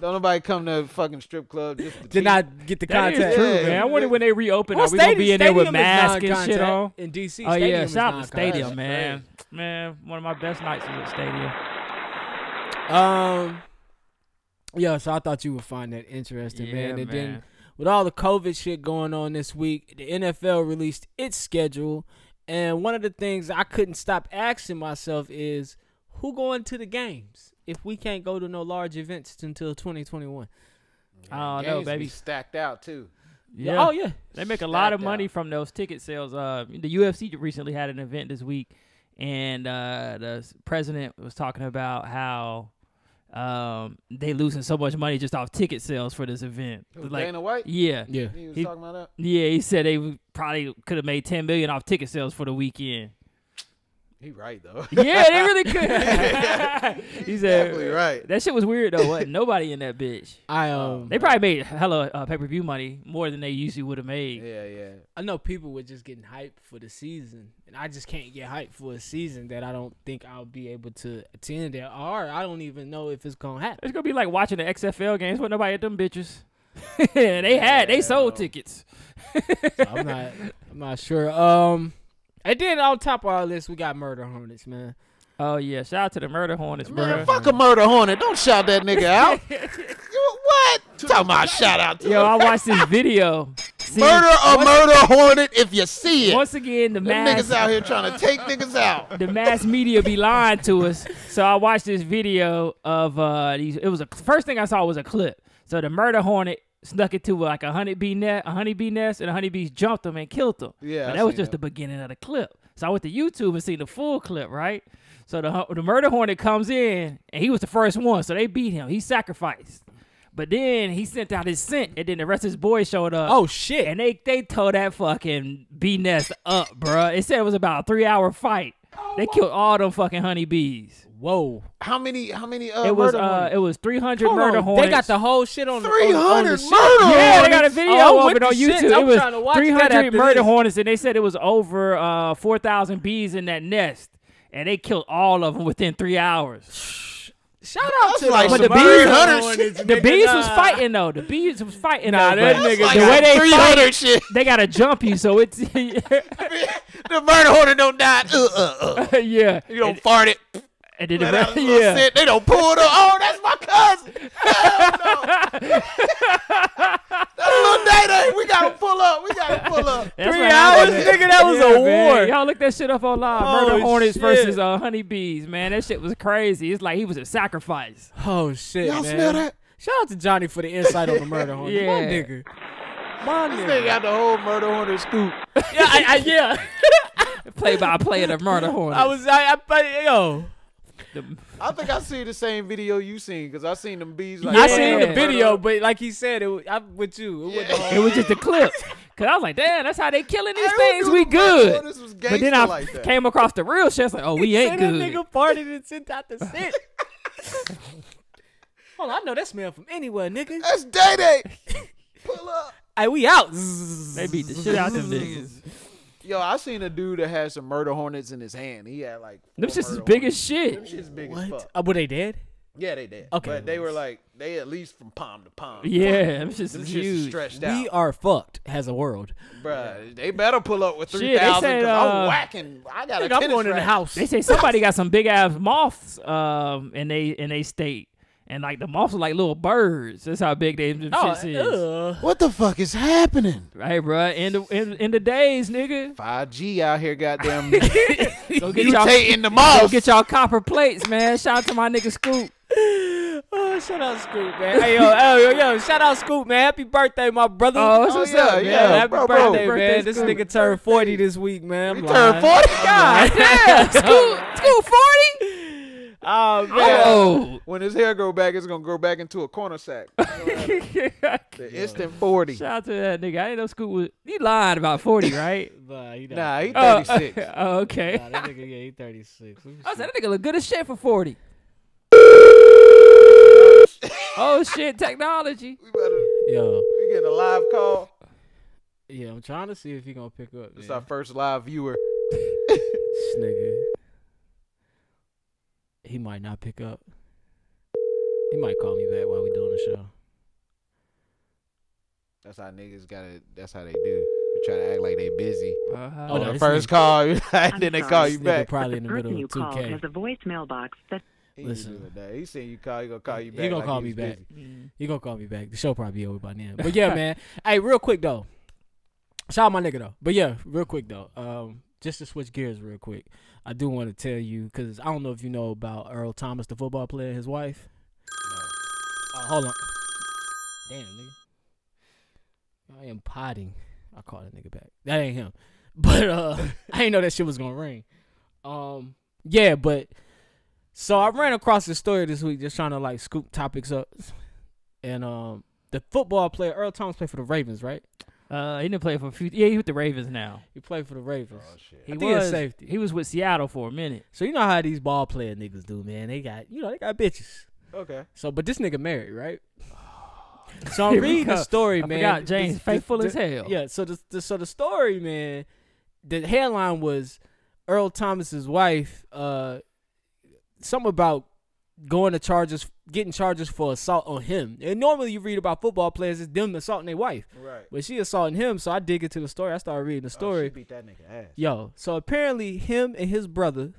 Don't nobody come to a fucking strip club just to not get the contact. That is true, man. I wonder when they reopen, are we going to be in there with masks and shit on? In D.C. Oh, yeah. Shout out to Stadium, man. Man, one of my best nights was at Stadium. Yeah, so I thought you would find that interesting, man. And then with all the COVID shit going on this week, the NFL released its schedule. And one of the things I couldn't stop asking myself is, who going to the games if we can't go to no large events until 2021? I don't know, baby. Be stacked out, too. Yeah. Oh, yeah. They make a lot of money from those ticket sales. The UFC recently had an event this week, and the president was talking about how they losing so much money just off ticket sales for this event. Like, Dana White? Yeah. He was talking about that? Yeah, he said they probably could have made $10 million off ticket sales for the weekend. He right, though. Yeah, they really could. He's definitely right. That shit was weird, though. Wasn't nobody in that bitch. They probably made hella pay-per-view money, more than they usually would have made. Yeah. I know people were just getting hyped for the season, and I just can't get hyped for a season that I don't think I'll be able to attend it, or I don't even know if it's going to happen. It's going to be like watching the XFL games with nobody at them bitches. They sold tickets. So I'm not sure. And then on top of our list, we got Murder Hornets, man. Oh, yeah. Shout out to the Murder Hornets, bro. Man, fuck a Murder Hornet. Don't shout that nigga out. What? Talking about shout out to Yo, I watched this video. Murder a Murder Hornet if you see it. Once again, the niggas out here trying to take niggas out. The mass media be lying to us. So I watched this video of these. It was first thing I saw was a clip. So the Murder Hornet snuck into like a honeybee nest, and the honeybees jumped them and killed them. Yeah, but that was just the beginning of the clip. So I went to YouTube and seen the full clip, right? So the Murder Hornet comes in, and he was the first one, so they beat him. He sacrificed. But then he sent out his scent, and then the rest of his boys showed up. Oh, shit. And they tore that fucking bee nest up, bruh. It said it was about a 3-hour fight. They killed all them fucking honeybees. Whoa. How many it was 300 murder hornets. They got the whole shit on 300 on murder hornets. Yeah, they got a video of it on YouTube. Shit. It was 300 murder hornets, and they said it was over 4,000 bees in that nest. And they killed all of them within 3 hours. Shout out to like but the bees was fighting though. The bees was fighting that nigga. Like the way they 300 fight, shit. They gotta jump you, so it's the Murder Hornet don't die. Yeah, you don't fart it. And then they don't pull it up. Oh, that's my cousin. Hell no. That's little Day-Day. We gotta pull up. 3 hours, nigga. That was a war. Y'all look that shit up online. Murder Hornets versus honeybees, man. That shit was crazy. It's like he was a sacrifice. Oh shit, Y'all man. smell that? Shout out to Johnny for the insight on the Murder Hornets. Yeah. My nigga. This nigga got the whole Murder Hornet scoop. Yeah. Play by play of the Murder Hornets. I think I see the same video you seen because I seen them bees. Like, I seen the video, but like he said, I'm with you. It was just a clip. Cause I was like, damn, that's how they killing these things. We good. But then I came across the real shit. I was like, oh, we ain't good. That nigga partied and sent out the scent. Hold on, I know that smell from anywhere, nigga. That's Day-Day. Pull up. Hey, we out. They beat the shit out them niggas. Yo, I seen a dude that had some Murder Hornets in his hand. He had like them shit's as big as shit. Them shit's big as fuck. Were they dead? Yeah, they did. Okay, but they were like they at least from palm to palm. Yeah, them shit's huge. Stretched out. We are fucked as a world, bruh. They better pull up with 3,000 because I'm whacking. I got a I'm going in the house. They say somebody got some big ass moths in they state. And like the moths are like little birds. That's how big they shits is. What the fuck is happening? Right, bro. In the days, nigga. 5G out here, goddamn. Go get mutating the moths. Go get y'all copper plates, man. Shout out to my nigga Scoop. Oh, shout out Scoop, man. Hey, yo, shout out Scoop, man. Happy birthday, my brother. Oh, what's up, man? Yeah, happy birthday, man. This nigga turned 40 this week, man. He turned 40? God damn. Scoop 40? Oh, man. When his hair grow back, it's going to grow back into a corner sack. The instant 40. Shout out to that nigga. I didn't know Scoop was... You lied about 40, right? Nah, he 36. Oh, okay. Nah, that nigga, he 36. I said, that nigga look good as shit for 40. Oh, shit, technology. We getting a live call. Yeah, I'm trying to see if he going to pick up. This is our first live viewer. This nigga. He might not pick up. He might call me back while we doing the show. That's how niggas gotta. That's how they do. They try to act like they busy. No, the first call, then they call you back. Probably in the middle of 2K. Has a voicemail box that. Listen, he said you call. He gonna call you back. He gonna call me back. He gonna call me back. The show probably be over by then. But yeah, man. Hey, real quick though. Shout out my nigga though. But yeah, real quick though. Just to switch gears real quick, I do want to tell you because I don't know if you know about Earl Thomas, the football player, and his wife. No. Hold on. Damn, nigga. I am potting. I call that nigga back. That ain't him. But I didn't know that shit was gonna ring. Yeah, but so I ran across this story this week just trying to like scoop topics up. And the football player Earl Thomas played for the Ravens, right? He didn't play for a few. Yeah, he's with the Ravens now. He played for the Ravens. Oh shit. He was safety. He was with Seattle for a minute. So you know how these ball player niggas do, man. They got bitches. Okay. So but this nigga married, right? So I'm reading the story, man. I forgot James faithful as hell. Yeah. So the story, man. The headline was Earl Thomas's wife. Something about getting charges for assault on him. And normally you read about football players, it's them assaulting their wife. Right. But she assaulting him, so I dig into the story. I started reading the story. She beat that nigga ass. Yo, so apparently him and his brother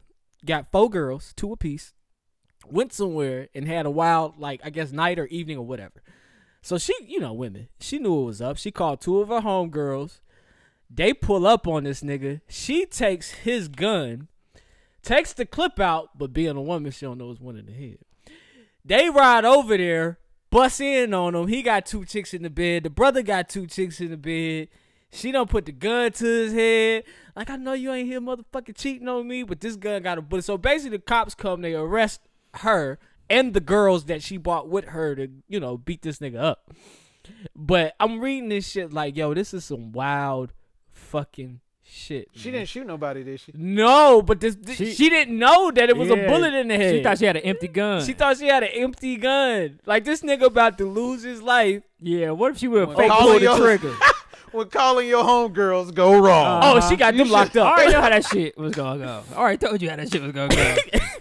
got 4 girls, 2 apiece, went somewhere and had a wild, like, I guess, night or evening or whatever. So she, women, she knew what was up. She called 2 of her homegirls. They pull up on this nigga. She takes his gun, takes the clip out, but being a woman, she don't know it's one in the head. They ride over there, bust in on him. He got 2 chicks in the bed. The brother got 2 chicks in the bed. She done put the gun to his head. Like, I know you ain't here motherfucking cheating on me, but this gun got a bullet. So basically the cops come, they arrest her and the girls that she brought with her to, beat this nigga up. But I'm reading this shit like, yo, this is some wild fucking shit. She didn't shoot nobody, did she? No, but she didn't know that it was a bullet in the head. She thought she had an empty gun. She thought she had an empty gun. Like, this nigga about to lose his life. Yeah, what if she would have fake pulled the trigger? When calling your homegirls go wrong. She got them locked up. I already know how that shit was going to go. I already told you how that shit was going to go.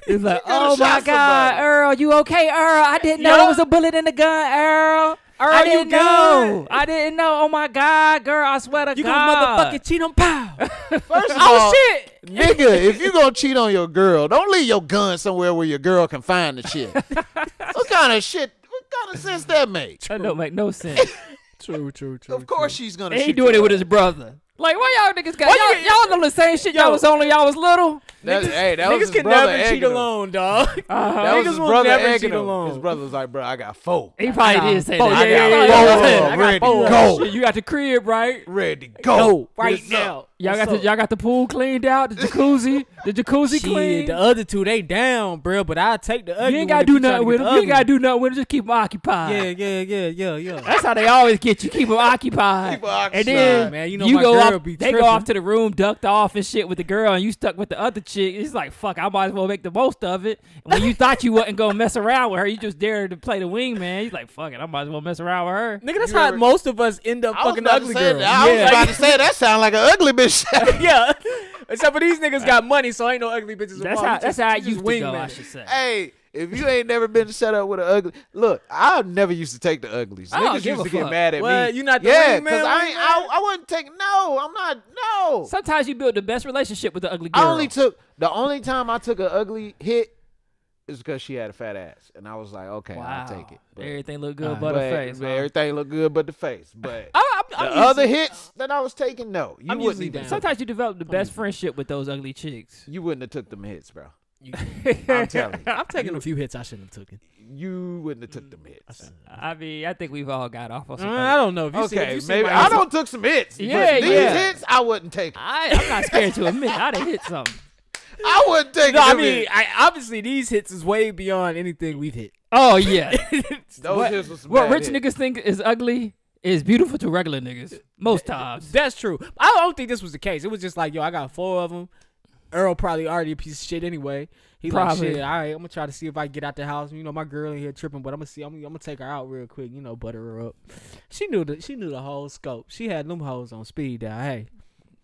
It's like, oh my God, Earl, you okay, Earl? I didn't know there was a bullet in the gun, Earl. I didn't know. Oh my God, girl, I swear to God. You gonna motherfucking cheat on pow. First of all, shit. Nigga, if you gonna cheat on your girl, don't leave your gun somewhere where your girl can find the shit. What kind of sense that makes? That don't make no sense. True. Of course she's gonna shoot. He doing it with his brother. Like, why y'all niggas got y'all know the same shit y'all was little? That niggas was can never cheat alone, dog. That was his brother never cheat alone. His brother was like, bro, I got 4. He probably did say that. I got 4 ready to go. You got the crib, right? Ready to go right now. Y'all got the pool cleaned out, the jacuzzi clean. The other 2 they down, bro. But I'll take the ugly. You ain't gotta do nothing with them. You ain't gotta do nothing with them. Just keep them occupied. Yeah. That's how they always get you. Keep them occupied. And then man, my girl be they go off to the room, ducked off and shit with the girl, and you stuck with the other chick. It's like, fuck, I might as well make the most of it. And when you thought you wasn't gonna mess around with her, you just dared to play the wingman. He's like, fuck it, I might as well mess around with her. Nigga, that's how most of us end up fucking the ugly girl. I was about to say that sound like an ugly bitch. Yeah. Except for these niggas got money, so ain't no ugly bitches. That's how I used to go, I should say. Hey, if you ain't never been set up with an ugly, look, I never used to take the uglies. Niggas used to get mad at me. You not the wingman? Because I wouldn't take. No, I'm not. No. Sometimes you build the best relationship with the ugly girl. The only time I took an ugly hit is because she had a fat ass, and I was like, okay, I'll take it. But everything looked good but the face. Everything looked good but the face. But the other hits that I was taking, no, you wouldn't even. Sometimes you develop the best friendship with those ugly chicks. You wouldn't have took them hits, bro. I'm telling you. I'm taking a few hits I shouldn't have taken. You wouldn't have took them hits. I mean, I think we've all got off on some. I don't know. If maybe I don't took some hits. Yeah, these hits I wouldn't take. I'm not scared to admit I'd have hit something. I wouldn't take. No, I mean, obviously these hits is way beyond anything we've hit. Oh yeah. Those hits was some what bad rich hits. niggas think is ugly is beautiful to regular niggas most times. That's true. I don't think this was the case. It was just like, yo, I got 4 of them. Earl probably already a piece of shit anyway. He probably. Like, shit, all right, I'm gonna try to see if I can get out the house. My girl in here tripping, but I'm gonna take her out real quick. Butter her up. She knew the whole scope. She had them hoes on speed dial. Hey,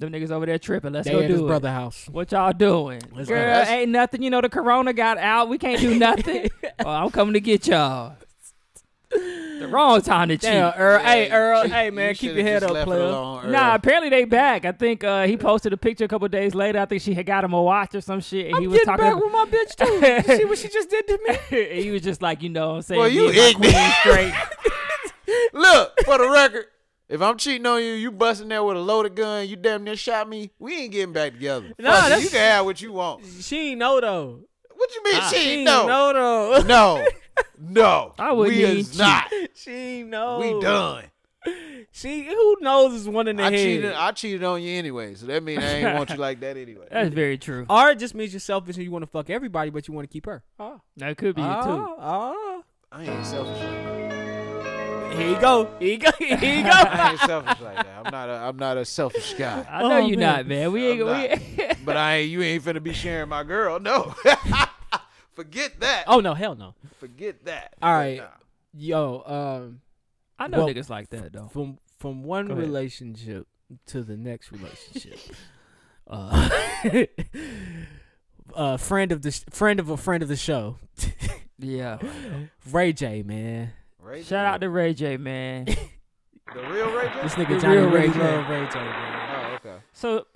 them niggas over there tripping. Let's they go at do his it. brother house. What y'all doing? Girl, ain't nothing. The corona got out. We can't do nothing. I'm coming to get y'all. The wrong time to cheat. Earl. Hey, Earl. Hey, man, keep your head up, player. Nah, apparently they back. I think he posted a picture a couple days later. I think she had got him a watch or some shit. And I'm he was getting back with my bitch, too. You see what she just did to me? And he was just like, you know what I'm saying? Well, you ignorant. Straight. Look, for the record, if I'm cheating on you, you busting there with a loaded gun, you damn near shot me, we ain't getting back together. Nah, you can have what you want. She ain't know, though. What you mean she ain't know? No, though. No. I wouldn't we even is not. She ain't know. We done. Who knows is one in the head. I cheated on you anyway, so that means I ain't want you like that anyway. That's very true. Or it just means you're selfish and you want to fuck everybody, but you want to keep her. That could be it, too. I ain't selfish like that. Here you go. I ain't selfish like that. I'm not a selfish guy. I know you're not, man. We ain't. But you ain't finna be sharing my girl. No. Forget that. Oh no, hell no. Forget that. All right, yo. I know niggas like that though. From one relationship to the next relationship. Friend of a friend of the show. Yeah. Ray J, man. Shout out to Ray J, man. The real Ray J? This nigga Johnny Ray J. Love Ray J, man. Oh, okay. So,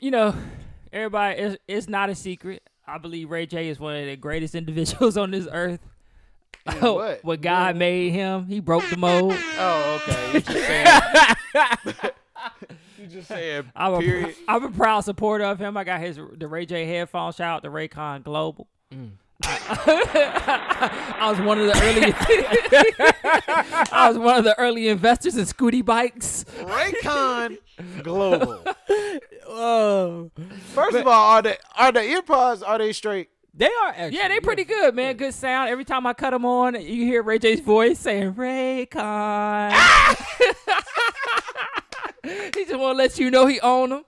everybody, it's not a secret. I believe Ray J is one of the greatest individuals on this earth. What? When God made him, he broke the mold. Oh, okay. You just saying period. I'm a proud supporter of him. I got the Ray J headphones. Shout out to Raycon Global. I was one of the early investors in Scooty bikes. Raycon Global. Oh. First of all, are the earpods, are they straight? They are actually. Yeah, they pretty good, man. Good sound. Every time I cut them on, you hear Ray J's voice saying Raycon. He just want to let you know he own them.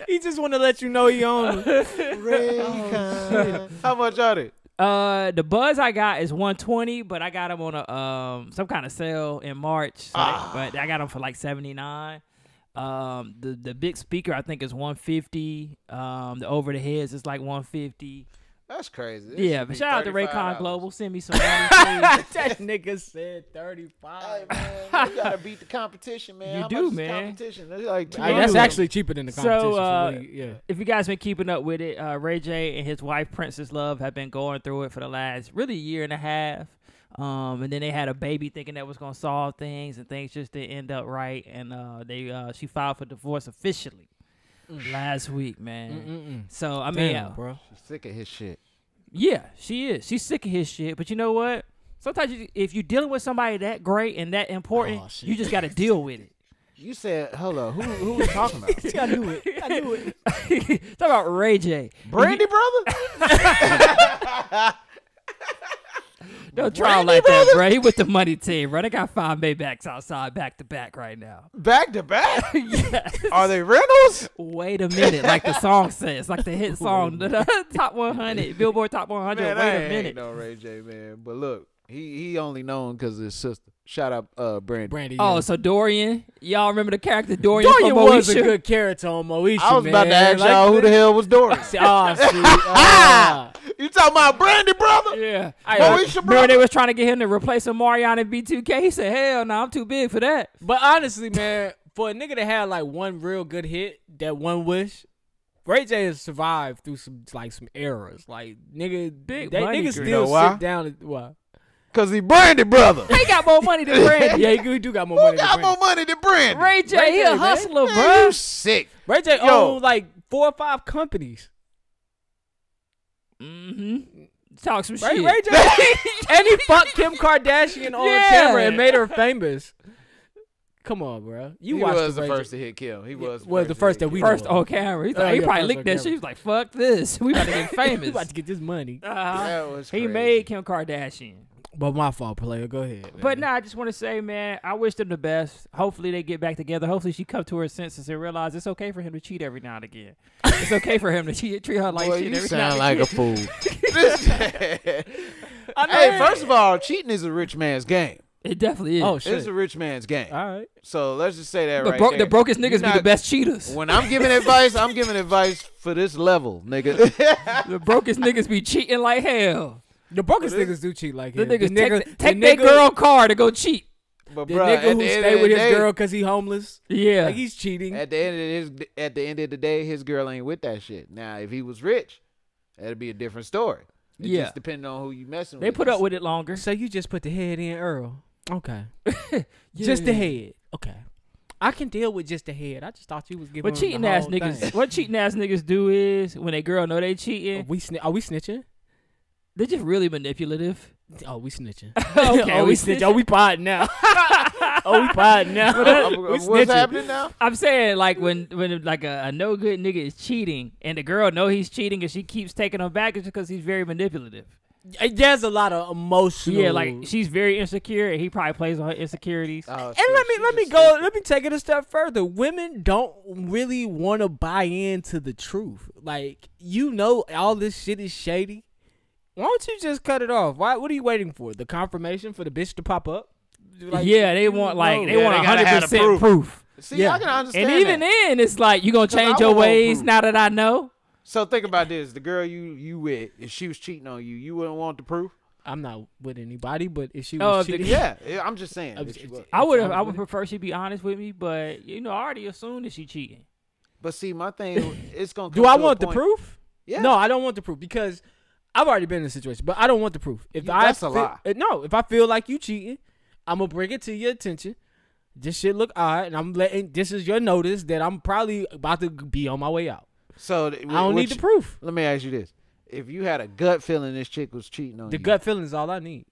He just want to let you know he owns them. Raycon. How much are they? The Buzz I got is $120, but I got them on a some kind of sale in March. So but I got them for like $79. The big speaker I think is $150. The over the heads is like $150. That's crazy. But shout out to Raycon Global. Send me some money, please. That nigga said 35. Hey, man, you gotta beat the competition, man. You do, man. Competition? That's like that's actually cheaper than the competition. So, if you guys been keeping up with it, Ray J and his wife Princess Love have been going through it for the last really year and a half. And then they had a baby thinking that was gonna solve things, and things just didn't end up right. And she filed for divorce officially last week, man. So I mean, bro, she's sick of his shit. Yeah, she is. She's sick of his shit. But you know what? Sometimes if you're dealing with somebody that great and that important, you just got to deal with it. You said, hold up, who we talking about? I knew it. Talk about Ray J. Brandy brother? Don't try like that, bro. He with the money team, bro. They got 5 Maybachs outside back to back right now. Back to back? Yes. Are they rentals? Wait a minute, like the song says, like the hit song, the Top 100, Billboard Top 100. Man, wait a minute. No Ray J, man. But look, he only known because of his sister. Shout out Brandy. Oh, so Dorian. Y'all remember the character Dorian from was Moesha? A good character on Moesha, I was about to ask y'all who the hell was Dorian. You talking about Brandy brother? Yeah. Moesha brother? Remember they was trying to get him to replace Omarion in B2K? He said, hell no, I'm too big for that. But honestly, man, for a nigga that had like one real good hit, that one wish, Ray J has survived through some eras. Like, niggas still sit down and why? Cause he Brandy brother. He got more money than Brandy. Yeah, he do got more money. Who got more money than Brandy? Ray J, he a hustler, bro. You sick. Ray J owned like 4 or 5 companies. Talk some shit. Ray J, and he fucked Kim Kardashian on camera and made her famous. Come on, bro. He was the first to hit Kim. He was the first that we first on camera. He probably licked that shit. He was like, "Fuck this. We about to get famous. We about to get this money." That was crazy. He made Kim Kardashian. But my fault, player. Go ahead. Man. But I just want to say, man, I wish them the best. Hopefully they get back together. Hopefully she come to her senses and realize it's okay for him to cheat every now and again. It's okay for him to treat her like shit every now and again. You sound like a fool. Hey, first of all, cheating is a rich man's game. It definitely is. Oh, shit. It's a rich man's game. All right. So let's just say that there. The brokest niggas be the best cheaters. When I'm giving advice, I'm giving advice for this level, nigga. The brokest niggas be cheating like hell. The brokest niggas do cheat like him. The niggas take their girl car to go cheat. But the nigga who stay with his girl because he homeless. Yeah. Like he's cheating. At the end of the day, his girl ain't with that shit. Now, if he was rich, that'd be a different story. It just depending on who you messing with. They put up with it longer. So you just put the head in, Earl. Okay. Just the head. Okay. I can deal with just the head. I just thought you was giving what cheating ass niggas. What cheating ass niggas do is when a girl know they cheating. Are we snitching? They're just really manipulative. Oh, we snitching. Okay, we snitching. Oh, we potting now. We potting now. What's happening now? I'm saying like when like a no good nigga is cheating and the girl know he's cheating and she keeps taking him back, it's because he's very manipulative. There's a lot of emotional. Yeah, like she's very insecure and he probably plays on her insecurities. And let me take it a step further. Women don't really want to buy into the truth. Like, all this shit is shady. Why don't you just cut it off? What are you waiting for? The confirmation for the bitch to pop up? Like, they want 100% proof. See, I can understand. And even then, it's like you gonna change your ways now that I know. So think about this: the girl you with, if she was cheating on you, you wouldn't want the proof. I'm not with anybody, but if she was cheating, I'm just saying. I would prefer she be honest with me, but I already assumed that she cheating. But see, my thing, it's gonna. Do I want the proof? Yeah. No, I don't want the proof because I've already been in a situation, but I don't want the proof. That's a lie. No, if I feel like you cheating, I'm gonna bring it to your attention. This shit look odd, and this is your notice that I'm probably about to be on my way out. So I don't need the proof. Let me ask you this: if you had a gut feeling this chick was cheating on you, the gut feeling is all I need.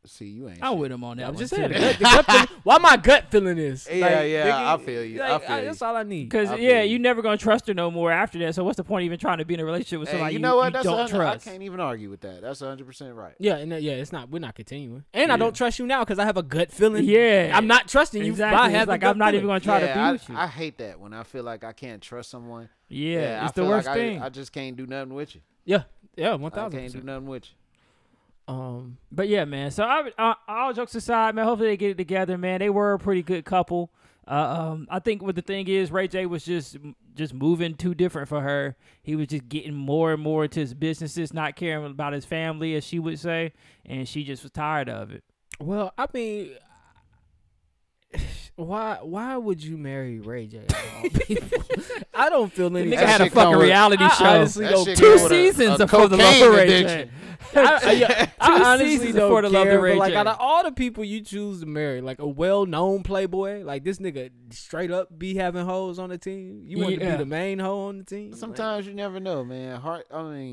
See, you ain't. I'm with him on that. I'm just saying. The gut feeling, why my gut feeling is? I feel you. That's all I need. Because you never gonna trust her no more after that. So what's the point of even trying to be in a relationship with somebody you don't trust? I can't even argue with that. That's 100% right. Yeah, it's not. We're not continuing. And I don't trust you now because I have a gut feeling. Yeah, I'm not trusting you. Exactly. I'm not even gonna try to be with you. I hate that when I feel like I can't trust someone. Yeah, it's the worst thing. I just can't do nothing with you. Yeah, 1,000%. I can't do nothing with you. But yeah, man. So all jokes aside, man. Hopefully they get it together, man. They were a pretty good couple. I think what the thing is, Ray J was just moving too different for her. He was just getting more and more into his businesses, not caring about his family, as she would say, and she just was tired of it. Well, I mean, why would you marry Ray J? I don't feel any. Nigga had a fucking reality show. 2 seasons for the love of Ray J. I honestly don't care, but like out of all the people you choose to marry, like a well-known playboy, like this nigga straight up be having hoes on the team. You want to be the main hoe on the team? Sometimes you never know, man.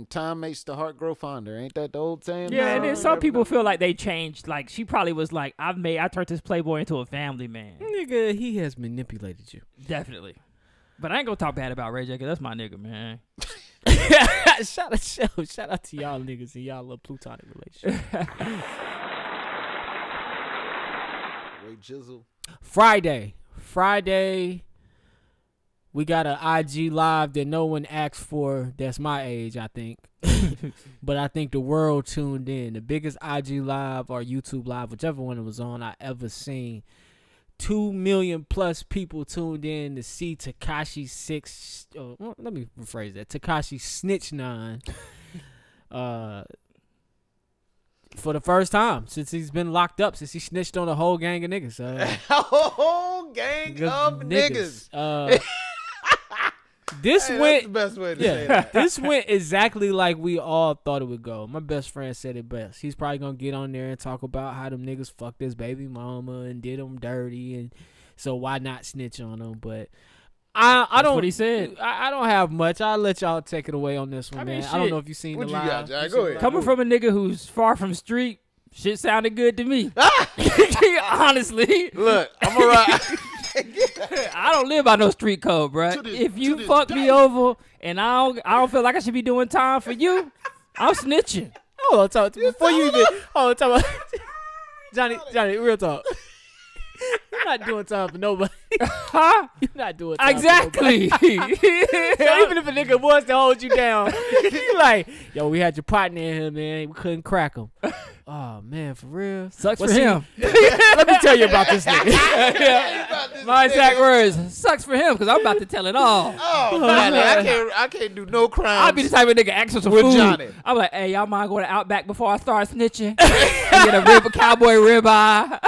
Time makes the heart grow fonder. Ain't that the old saying? Yeah, and then some people feel like they changed. Like she probably was like, I turned this playboy into a family man. Nigga, he has manipulated you. Definitely. But I ain't gonna talk bad about Ray J, 'cause that's my nigga, man. Shout out to y'all niggas and y'all little plutonic relationship. Ray Jizzle. Friday, we got an IG live that no one asked for. That's my age, I think. But I think the world tuned in. The biggest IG live or YouTube live, whichever one it was on, I ever seen. 2 million plus people tuned in to see Tekashi 6. Let me rephrase that. Tekashi Snitch 9. For the first time since he's been locked up, since he snitched on a whole gang of niggas. A whole gang of niggas. This went that's the best way to say that. This went exactly like we all thought it would go. My best friend said it best. He's probably gonna get on there and talk about how them niggas fucked his baby mama and did him dirty, and so why not snitch on them? But I don't. What he said. I don't have much. I'll let y'all take it away on this one, man. I don't know if you've seen the live. What you got, Jack? Go ahead. Coming from a nigga who's far from street, shit sounded good to me. Honestly, look, I'm alright. I don't live by no street code, bro. If you fuck me over and I don't feel like I should be doing time for you, I'm snitching. Hold on, before you even. Hold on, Johnny, real talk. You're not doing time for nobody. Huh? You're not doing time exactly. for nobody. So even if a nigga was to hold you down, you like, yo, we had your partner in here, man. We couldn't crack him. Oh man, for real. Sucks for him. Let me tell you about this nigga. My exact words. Sucks for him because I'm about to tell it all. Oh man, I can't do no crime. I'll be the type of nigga asking for some food. Johnny. I'm like, hey, y'all mind going to Outback before I start snitching? And get a cowboy ribeye.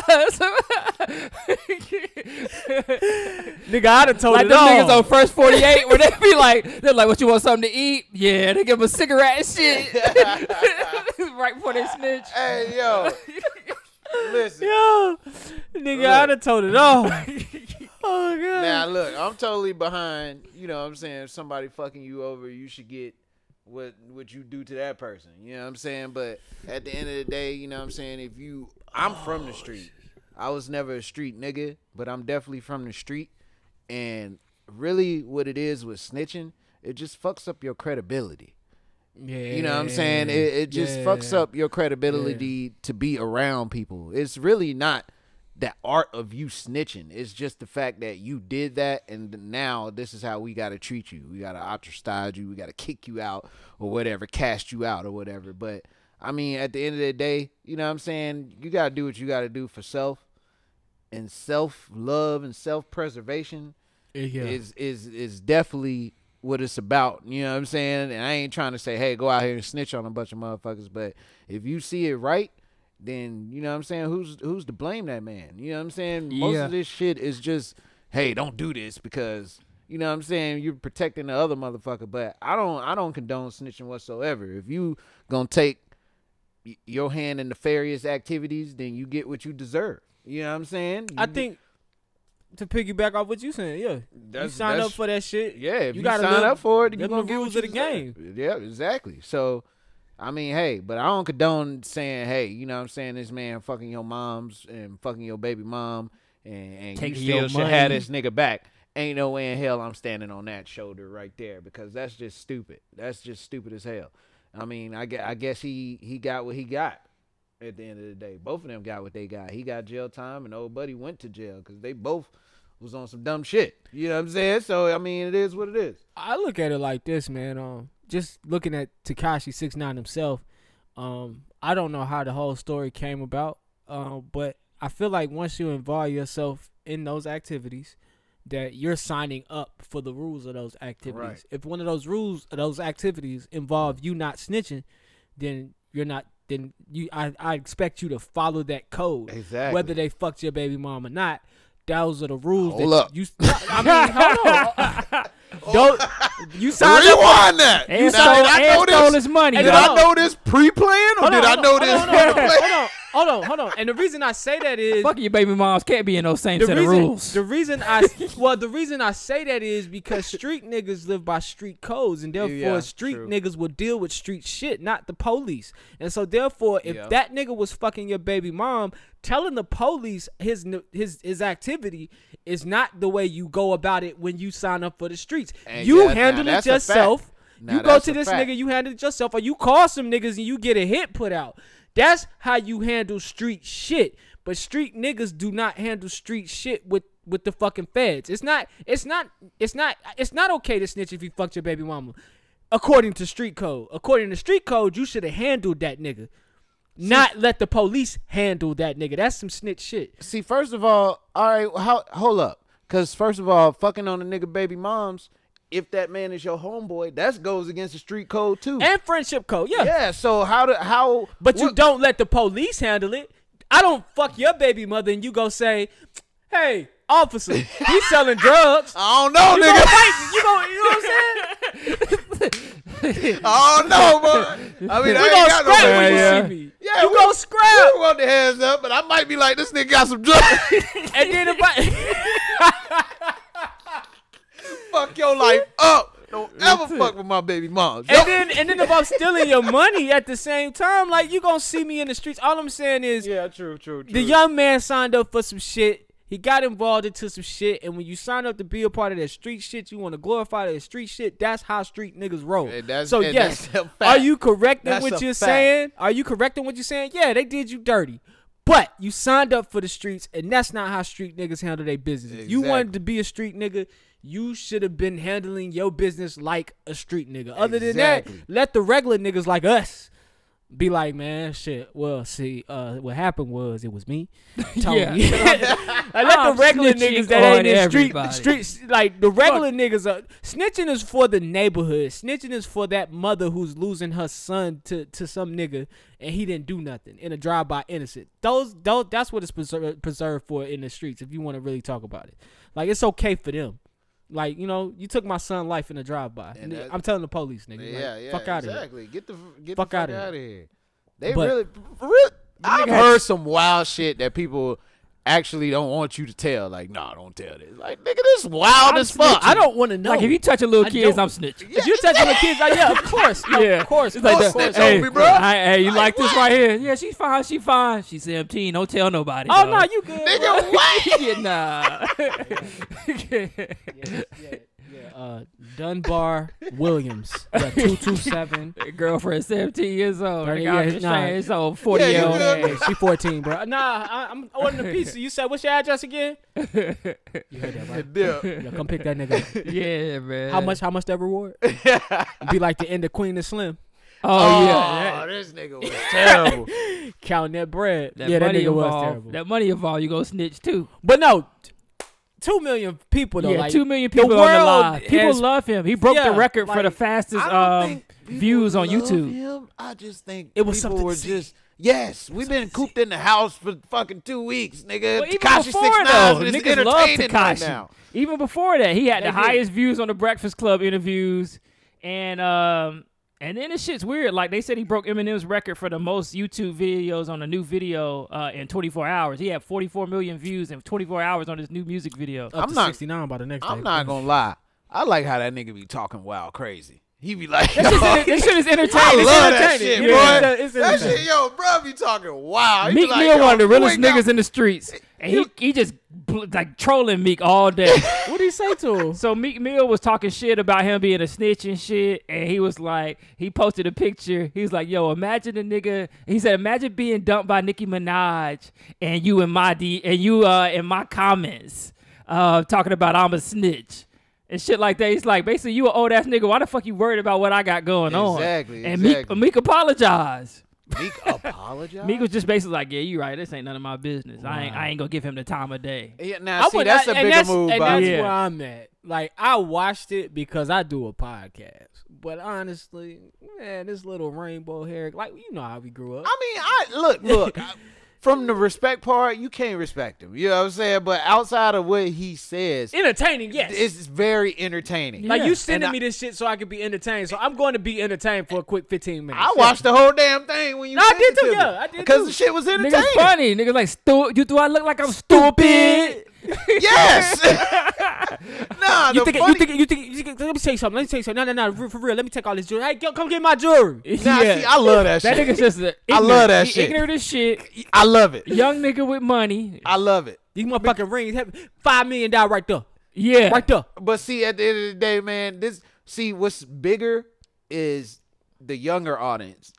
Nigga, I'd have told like it all. Like them niggas on First 48 where they be like, they're like, what, you want something to eat? Yeah, they give them a cigarette and shit. Right before they snitch. Hey, yo. Listen. Yo. Nigga, I'd have told it all. Oh, God. Now, look, I'm totally behind, you know what I'm saying, if somebody fucking you over, you should get what you do to that person. You know what I'm saying? But at the end of the day, you know what I'm saying, I'm from the street. I was never a street nigga, but I'm definitely from the street. And really what it is with snitching, it just fucks up your credibility. Yeah. You know what I'm saying? It just fucks up your credibility to be around people. It's really not the art of you snitching. It's just the fact that you did that, and now this is how we got to treat you. We got to ostracize you. We got to kick you out or whatever, cast you out or whatever. But, I mean, at the end of the day, you know what I'm saying? You got to do what you got to do for self. And self-love and self-preservation is definitely what it's about. You know what I'm saying? And I ain't trying to say, hey, go out here and snitch on a bunch of motherfuckers. But if you see it right, then, you know what I'm saying, who's to blame that man? You know what I'm saying? Most of this shit is just, hey, don't do this because, you know what I'm saying, you're protecting the other motherfucker. But I don't condone snitching whatsoever. If you gonna take your hand in nefarious activities, then you get what you deserve. You know what I'm saying? I think to piggyback off what you saying, you sign up for that shit. Yeah, if you gotta sign up for it, you're gonna get rules of the game. Yeah, exactly. So, I mean, hey, but I don't condone saying, hey, you know what I'm saying, this man fucking your moms and fucking your baby mom and you still should have this nigga back. Ain't no way in hell I'm standing on that shoulder right there because that's just stupid. That's just stupid as hell. I mean, I guess he got what he got. At the end of the day, both of them got what they got. He got jail time, and old buddy went to jail because they both was on some dumb shit. You know what I'm saying? So I mean, it is what it is. I look at it like this, man. Just looking at Tekashi 6ix9ine himself, I don't know how the whole story came about, but I feel like once you involve yourself in those activities, that you're signing up for the rules of those activities. Right. If one of those rules of those activities involve you not snitching, then you're not. Then I expect you to follow that code. Exactly. Whether they fucked your baby mom or not, those are the rules. Hold up. I mean, hold on. Don't you signed rewind that? And stole his money. Did I know this pre-plan or did I know this? Hold on. And the reason I say that is fucking your baby moms can't be in those same set of rules. The reason I say that is because street niggas live by street codes, and therefore street niggas will deal with street shit, not the police. And so therefore, if that nigga was fucking your baby mom, telling the police his activity is not the way you go about it when you sign up for the streets. And you handle it yourself. You go to this nigga, you handle it yourself, or you call some niggas and you get a hit put out. That's how you handle street shit. But street niggas do not handle street shit with the fucking feds. It's not okay to snitch if you fucked your baby mama. According to street code. According to street code, you should have handled that nigga. Not let the police handle that nigga. That's some snitch shit. See, first of all right, hold up. Because first of all, fucking on the nigga baby moms, if that man is your homeboy, that goes against the street code too. And friendship code, yeah. Yeah, so how But you don't let the police handle it. I don't fuck your baby mother and you go say, hey, officer, he's selling drugs. I don't know, nigga. You know what I'm saying? I don't know, boy. I mean, I ain't got no scrap when you see me. Yeah, you go scrap. I want the hands up, but I might be like, this nigga got some drugs. And then if I fuck your life up. Don't ever fuck with my baby mom. And then if I'm stealing your money at the same time, like, you gonna see me in the streets. All I'm saying is, yeah, true. The young man signed up for some shit. He got involved into some shit, and when you sign up to be a part of that street shit, you want to glorify that street shit. That's how street niggas roll. So yes, are you correcting what you're saying? Are you correcting what you're saying? Yeah, they did you dirty, But you signed up for the streets, and that's not how street niggas handle their business. Exactly. If you wanted to be a street nigga, you should have been handling your business like a street nigga. Other than that, let the regular niggas like us be like, man, shit. Well, see, what happened was it was me. Yeah. I let the regular niggas that ain't in streets, like the regular niggas are snitching is for the neighborhood. Snitching is for that mother who's losing her son to some nigga and he didn't do nothing in a drive-by innocent. That's what it's preserved for in the streets. If you want to really talk about it, like it's okay for them. Like, you know, you took my son's life in a drive-by. I'm telling the police, nigga. Yeah, fuck out of here. Exactly. Get the fuck out of here. They but, really, I've heard some wild shit that people actually don't want you to tell. Like, nah, don't tell this. Like, nigga, this wild as fuck. I don't want to know. Like, if you touching little kids, I'm snitching. If you touching little kids, yeah, of course. No, yeah, of course. It's like don't snitch on me, bro. Hey, you like this right here? Yeah, she's fine. She fine. She's 17. Don't tell nobody. Oh, no, you good. Nigga, what? Yeah, nah. Dunbar Williams, 227. Girlfriend 17 years old. It's old 40-year-old. Yeah, she 14, bro. Nah, I'm ordering a pizza. You said, what's your address again? You heard that, right? Yeah, come pick that nigga up. Yeah, man. How much that reward? Be like the end of Queen and Slim. Oh yeah. This nigga was terrible. Counting that bread. That nigga was terrible. That money involved, you go snitch too. But no. 2 million people though. Yeah, like, 2 million people on the live. People love him. He broke the record for the fastest views on YouTube. Him. I just think it was people something were just we've been cooped in the house for fucking 2 weeks, nigga. Well, even Tekashi before 6ix9ine though, is niggas love entertaining Tekashi. right now. Even before that, he had the highest views on the Breakfast Club interviews, and then this shit's weird. Like, they said he broke Eminem's record for the most YouTube videos on a new video in 24 hours. He had 44 million views in 24 hours on his new music video. Up to 69 by the next day. I'm not going to lie. I like how that nigga be talking wild crazy. He be like, this shit is entertaining. I love that shit, boy. That shit, yo, bro, be talking wild. Meek Mill, one of the realest niggas in the streets. And he just like trolling Meek all day. What did he say to him? So Meek Mill was talking shit about him being a snitch and shit. And he was like, he posted a picture. He was like, yo, imagine a nigga. He said, imagine being dumped by Nicki Minaj and you in my comments talking about I'm a snitch. And shit like that. He's like, basically, you an old ass nigga. Why the fuck you worried about what I got going on? Exactly. And Meek apologized. Meek apologized? Meek was just basically like, yeah, you right. This ain't none of my business. Wow. I ain't gonna give him the time of day. Yeah, now, see, that's a bigger move. And that's where I'm at. Like, I watched it because I do a podcast. But honestly, man, this little rainbow hair, like, you know how we grew up. I mean, look. From the respect part, you can't respect him. You know what I'm saying? But outside of what he says, entertaining, yes, it's very entertaining. Like, you sending me this shit so I can be entertained. So I'm going to be entertained for a quick 15 minutes. I watched the whole damn thing when you. I did too. Yeah, I did too. Because the shit was entertaining. Niggas funny. Niggas like, do I look like I'm stupid? Yes. Nah, you think? Let me tell you something. No, for real. Let me take all this jewelry. Hey, come get my jewelry. Nah, see, I love that shit. That nigga's just I love that shit. Ignorant as shit. I love it. Young nigga with money. I love it. These motherfucking rings have $5 million right there. Yeah, right there. But see, at the end of the day, man, what's bigger is the younger audience,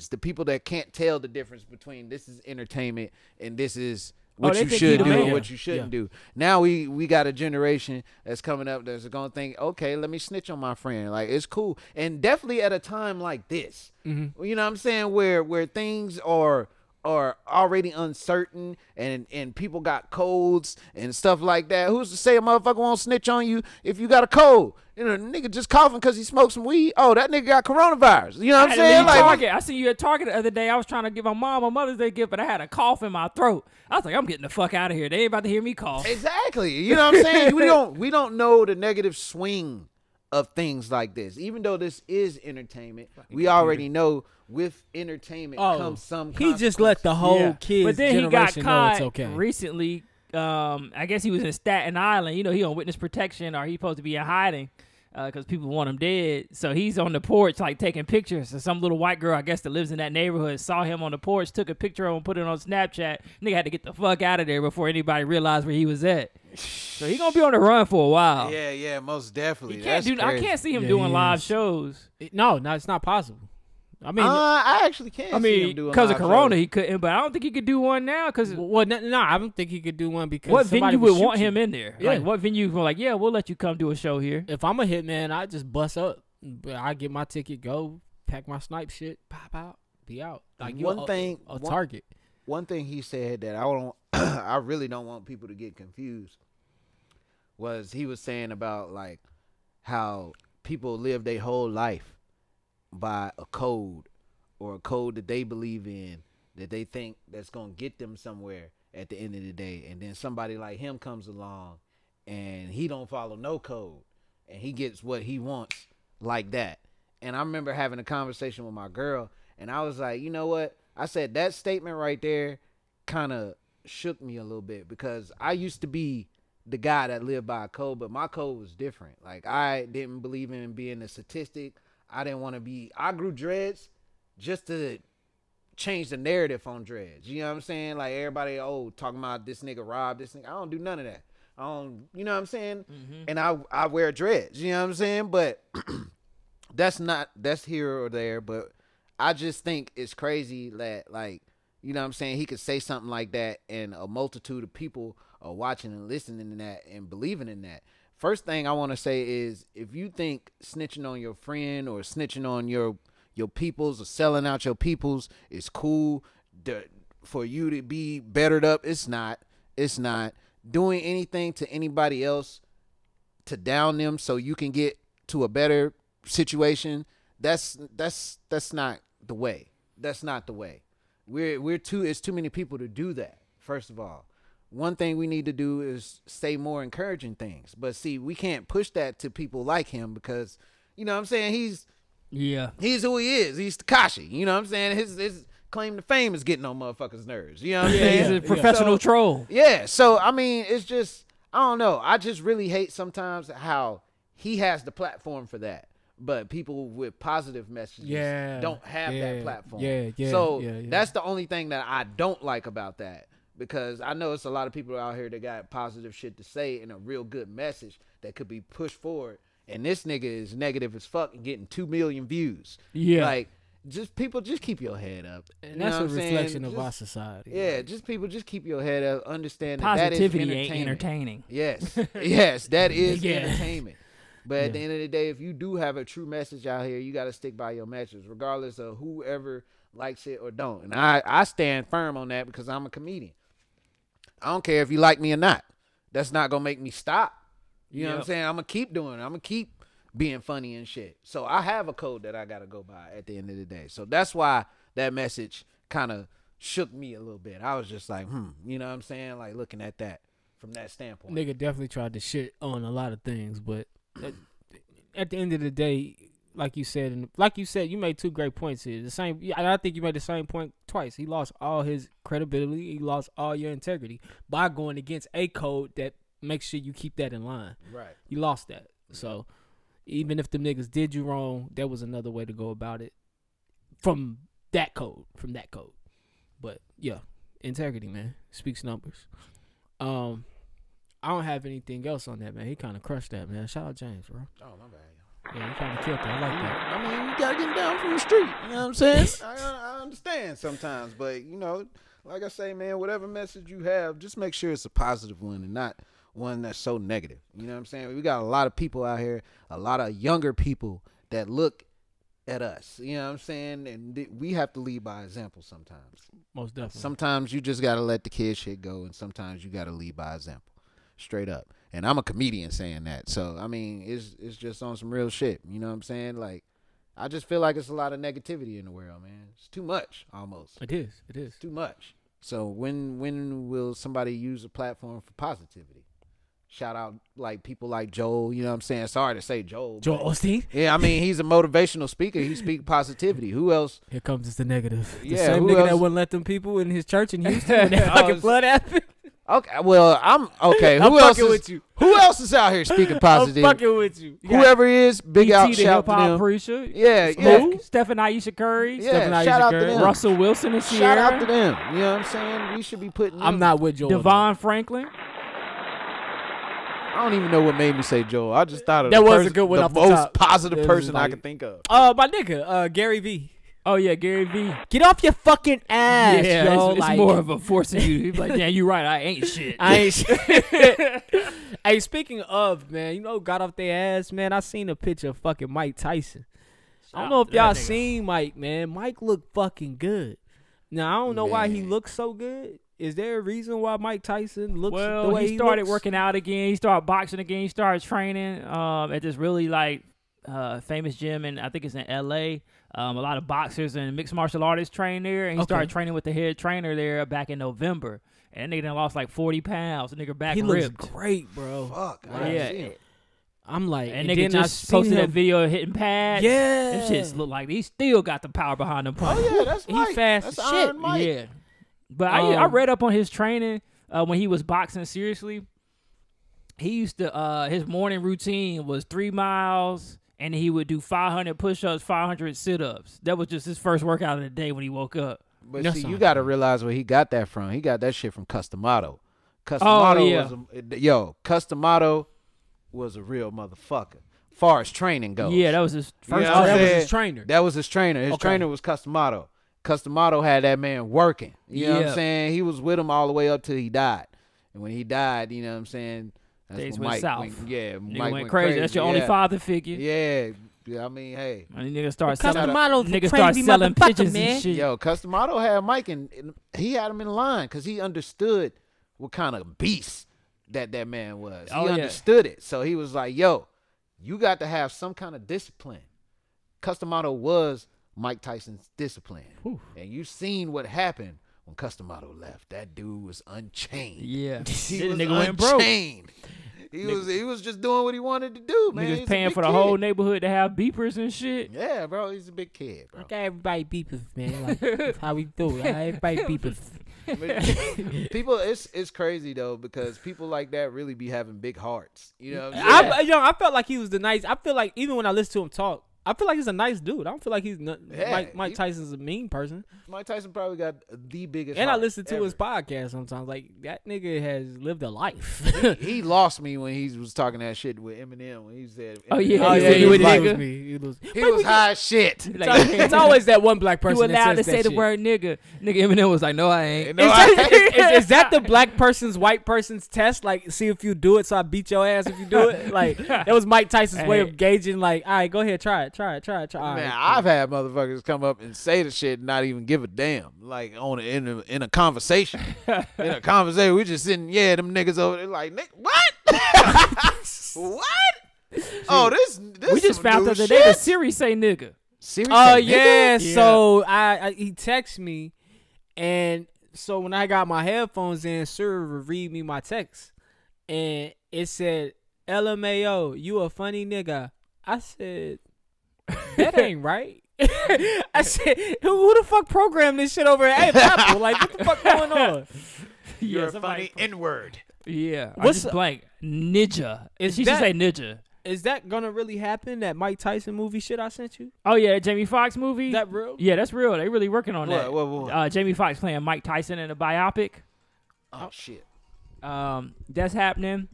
the people that can't tell the difference between this is entertainment and this is what you should do and what you shouldn't do. Now we got a generation that's coming up that's going to think, okay, let me snitch on my friend. Like, it's cool. And definitely at a time like this, you know what I'm saying, where things are already uncertain and people got codes and stuff like that. Who's to say a motherfucker won't snitch on you if you got a code? You know, nigga just coughing because he smoked some weed. Oh, that nigga got coronavirus. You know what I'm saying? Like, Target. I see you at Target the other day. I was trying to give my mom a Mother's Day gift, but I had a cough in my throat. I was like, I'm getting the fuck out of here. They ain't about to hear me cough. Exactly. You know what I'm saying? we don't know the negative swing of things like this. Even though this is entertainment, we already know with entertainment comes some he just let the whole kids but then he got caught it's okay. recently. I guess he was in Staten Island. You know, he on witness protection, or he supposed to be in hiding because people want him dead. So he's on the porch, like, taking pictures. And some little white girl, I guess, that lives in that neighborhood, saw him on the porch, took a picture of him, put it on Snapchat. Nigga had to get the fuck out of there before anybody realized where he was at. So he gonna be on the run for a while. Yeah, most definitely. I can't see him doing live shows. No, it's not possible. I mean, I actually can't. I mean, because of Corona, he couldn't, but I don't think he could do one now. Because no, I don't think he could do one because what venue would want him in there? Yeah. Like, what venue were like, yeah, we'll let you come do a show here. If I'm a hitman, I just bust up. I get my ticket, go pack my snipe shit, pop out, be out. Like target. One thing he said that I really don't want people to get confused was he was saying about like how people live their whole life by a code or a code that they believe in that they think that's gonna get them somewhere at the end of the day, and then somebody like him comes along and he don't follow no code and he gets what he wants like that. And I remember having a conversation with my girl and I was like, you know what? I said that statement right there kind of shook me a little bit because I used to be the guy that lived by a code, but my code was different. Like I didn't believe in being a statistic. I didn't want to be, I grew dreads just to change the narrative on dreads. You know what I'm saying? Like everybody, talking about this nigga robbed this nigga. I don't do none of that. I don't, you know what I'm saying? Mm-hmm. And I wear dreads, you know what I'm saying? But that's here or there. But I just think it's crazy that, like, you know what I'm saying, he could say something like that and a multitude of people are watching and listening to that and believing in that. First thing I want to say is if you think snitching on your friend or snitching on your peoples or selling out your peoples is cool for you to be bettered up, it's not. It's not. Doing anything to anybody else to down them so you can get to a better situation, that's not the way. That's not the way. It's too many people to do that, first of all. One thing we need to do is say more encouraging things. But see, we can't push that to people like him because, you know what I'm saying, he's who he is. He's Tekashi. You know what I'm saying? His claim to fame is getting on motherfuckers' nerves. You know what I'm saying? He's a professional troll. Yeah. So, I mean, it's just, I don't know. I just really hate sometimes how he has the platform for that. But people with positive messages don't have that platform. That's the only thing that I don't like about that. Because I know it's a lot of people out here that got positive shit to say and a real good message that could be pushed forward. And this nigga is negative as fuck and getting 2 million views. Yeah. Like, just keep your head up. And that's a reflection of our society. Yeah, right? Just keep your head up. Understand that positivity that is ain't entertaining. Yes. Yes, that is entertainment. But at the end of the day, if you do have a true message out here, you got to stick by your message, regardless of whoever likes it or don't. And I stand firm on that because I'm a comedian. I don't care if you like me or not. That's not going to make me stop. You know what I'm saying? I'm going to keep doing it. I'm going to keep being funny and shit. So I have a code that I got to go by at the end of the day. So that's why that message kind of shook me a little bit. I was just like, you know what I'm saying? Like looking at that from that standpoint. Nigga definitely tried to shit on a lot of things, but at the end of the day, like you said, you made two great points here. The same, I think you made the same point twice. He lost all his credibility. He lost all your integrity by going against a code that makes sure you keep that in line. Right. You lost that. So even if them niggas did you wrong, there was another way to go about it from that code. But yeah, integrity, man, speaks numbers. I don't have anything else on that, man. He kind of crushed that, man. Shout out James, bro. Oh, my bad. Yeah, he kind of killed that. I like that. I mean, you got to get down from the street. You know what I'm saying? I understand sometimes, but, you know, like I say, man, whatever message you have, just make sure it's a positive one and not one that's so negative. You know what I'm saying? We got a lot of people out here, a lot of younger people that look at us. You know what I'm saying? And we have to lead by example sometimes. Most definitely. Sometimes you just got to let the kid shit go, and sometimes you got to lead by example. Straight up. And I'm a comedian saying that. So, I mean, it's just on some real shit. You know what I'm saying? Like, I just feel like it's a lot of negativity in the world, man. It's too much, almost. It is. It's too much. So, when will somebody use a platform for positivity? Shout out, like, people like Joel, you know what I'm saying? Sorry to say Joel. Joel Osteen? Yeah, I mean, he's a motivational speaker. He speaks positivity. Who else? Here comes the negative. The same nigga that wouldn't let them people in his church in Houston when that fucking flood happened. Okay, well, I'm okay. Who else is with you? Who else is out here speaking positive? I'm fucking with you. Whoever is, big out, shout to them. Preacher. Yeah. Stephen Aisha Curry. Yeah, shout out to them. Russell Wilson and Sierra. Shout out to them. You know what I'm saying? We should be putting. I'm not with Joel. Devon Franklin. I don't even know what made me say Joel. I just thought of that was a good one. The off most the top. positive person I could think of. My nigga, Gary V. Oh yeah, Gary V. Get off your fucking ass, yeah, yo. It's more of a forcing you. He's like, damn, you right. I ain't shit. I ain't shit. Hey, speaking of, man, you know, got off their ass, man. I seen a picture of fucking Mike Tyson. I don't know if y'all seen Mike, man. Mike looked fucking good. Now, I don't know why he looks so good. Is there a reason why Mike Tyson looks the way he started looks? working out again. He started boxing again. He started training at this really like famous gym, and I think it's in L.A. A lot of boxers and mixed martial artists train there, and he started training with the head trainer there back in November. And nigga done lost like 40 pounds. The nigga back ripped. He looks great, bro. Fuck. Yeah. I'm like, and nigga just posted that video of hitting pads. Yeah. Them shits look like he still got the power behind them punches. Oh, yeah, that's Mike. He fast as shit. Mike. Yeah. But I read up on his training when he was boxing seriously. He used to, his morning routine was 3 miles, and he would do 500 push-ups, 500 sit-ups. That was just his first workout of the day when he woke up. But see, you got to realize where he got that from. He got that shit from Customato. Customato was a real motherfucker. Far as training goes. Yeah, that was his first. That was his trainer. That was his trainer. His trainer was Customato. Customato had that man working. You know what I'm saying? He was with him all the way up till he died. And when he died, you know what I'm saying? That's when Mike south. Mike went crazy. That's your only father figure. Yeah, I mean, hey. And niggas start selling pictures man. and shit. Yo, Customato had Mike, and he had him in line because he understood what kind of beast that man was. He understood it. So he was like, yo, you got to have some kind of discipline. Customato was Mike Tyson's discipline. Whew. And you seen what happened when Customato left. That dude was unchained. Yeah. He was unchained. He was just doing what he wanted to do, man. He was paying for the whole neighborhood to have beepers and shit. Yeah, bro. He's a big kid, bro. Okay, everybody beepers, man. Like, that's how we do it. Everybody beepers. People, it's crazy though, because people like that really be having big hearts. You know what I'm saying? I felt like he was I feel like even when I listen to him talk, I feel like he's a nice dude. I don't feel like he's Mike Tyson's a mean person. Mike Tyson probably got the biggest. And I listen to his podcast sometimes. Like, that nigga has lived a life. he lost me when he was talking that shit with Eminem when he said, he was high as shit. It's always that one black person. You allowed to say the word nigga. Nigga Eminem was like, no, I ain't. Is that the black person's white person's test? Like, see if you do it, so I beat your ass if you do it. Like, that was Mike Tyson's way of gauging. Like, all right, go ahead, try it. Man, I've had motherfuckers come up and say the shit and not even give a damn. Like in a conversation. In a conversation, we just sitting, them niggas over there like, what? What? Oh, this we just found the other day that Siri say nigga. Siri say nigga? Yeah. So he texted me, and so when I got my headphones in, Siri would read me my text, and it said, LMAO, you a funny nigga. I said, that ain't right. I said, who the fuck programmed this shit over at Apple? Like, what the fuck going on? You're a funny N-word. Yeah. What's blank? Ninja. She should say ninja. Is that gonna really happen? That Mike Tyson movie shit I sent you? Oh yeah, Jamie Foxx movie. Is that real? Yeah, that's real. They really working on that. What? Jamie Foxx playing Mike Tyson in a biopic. Oh shit. That's happening.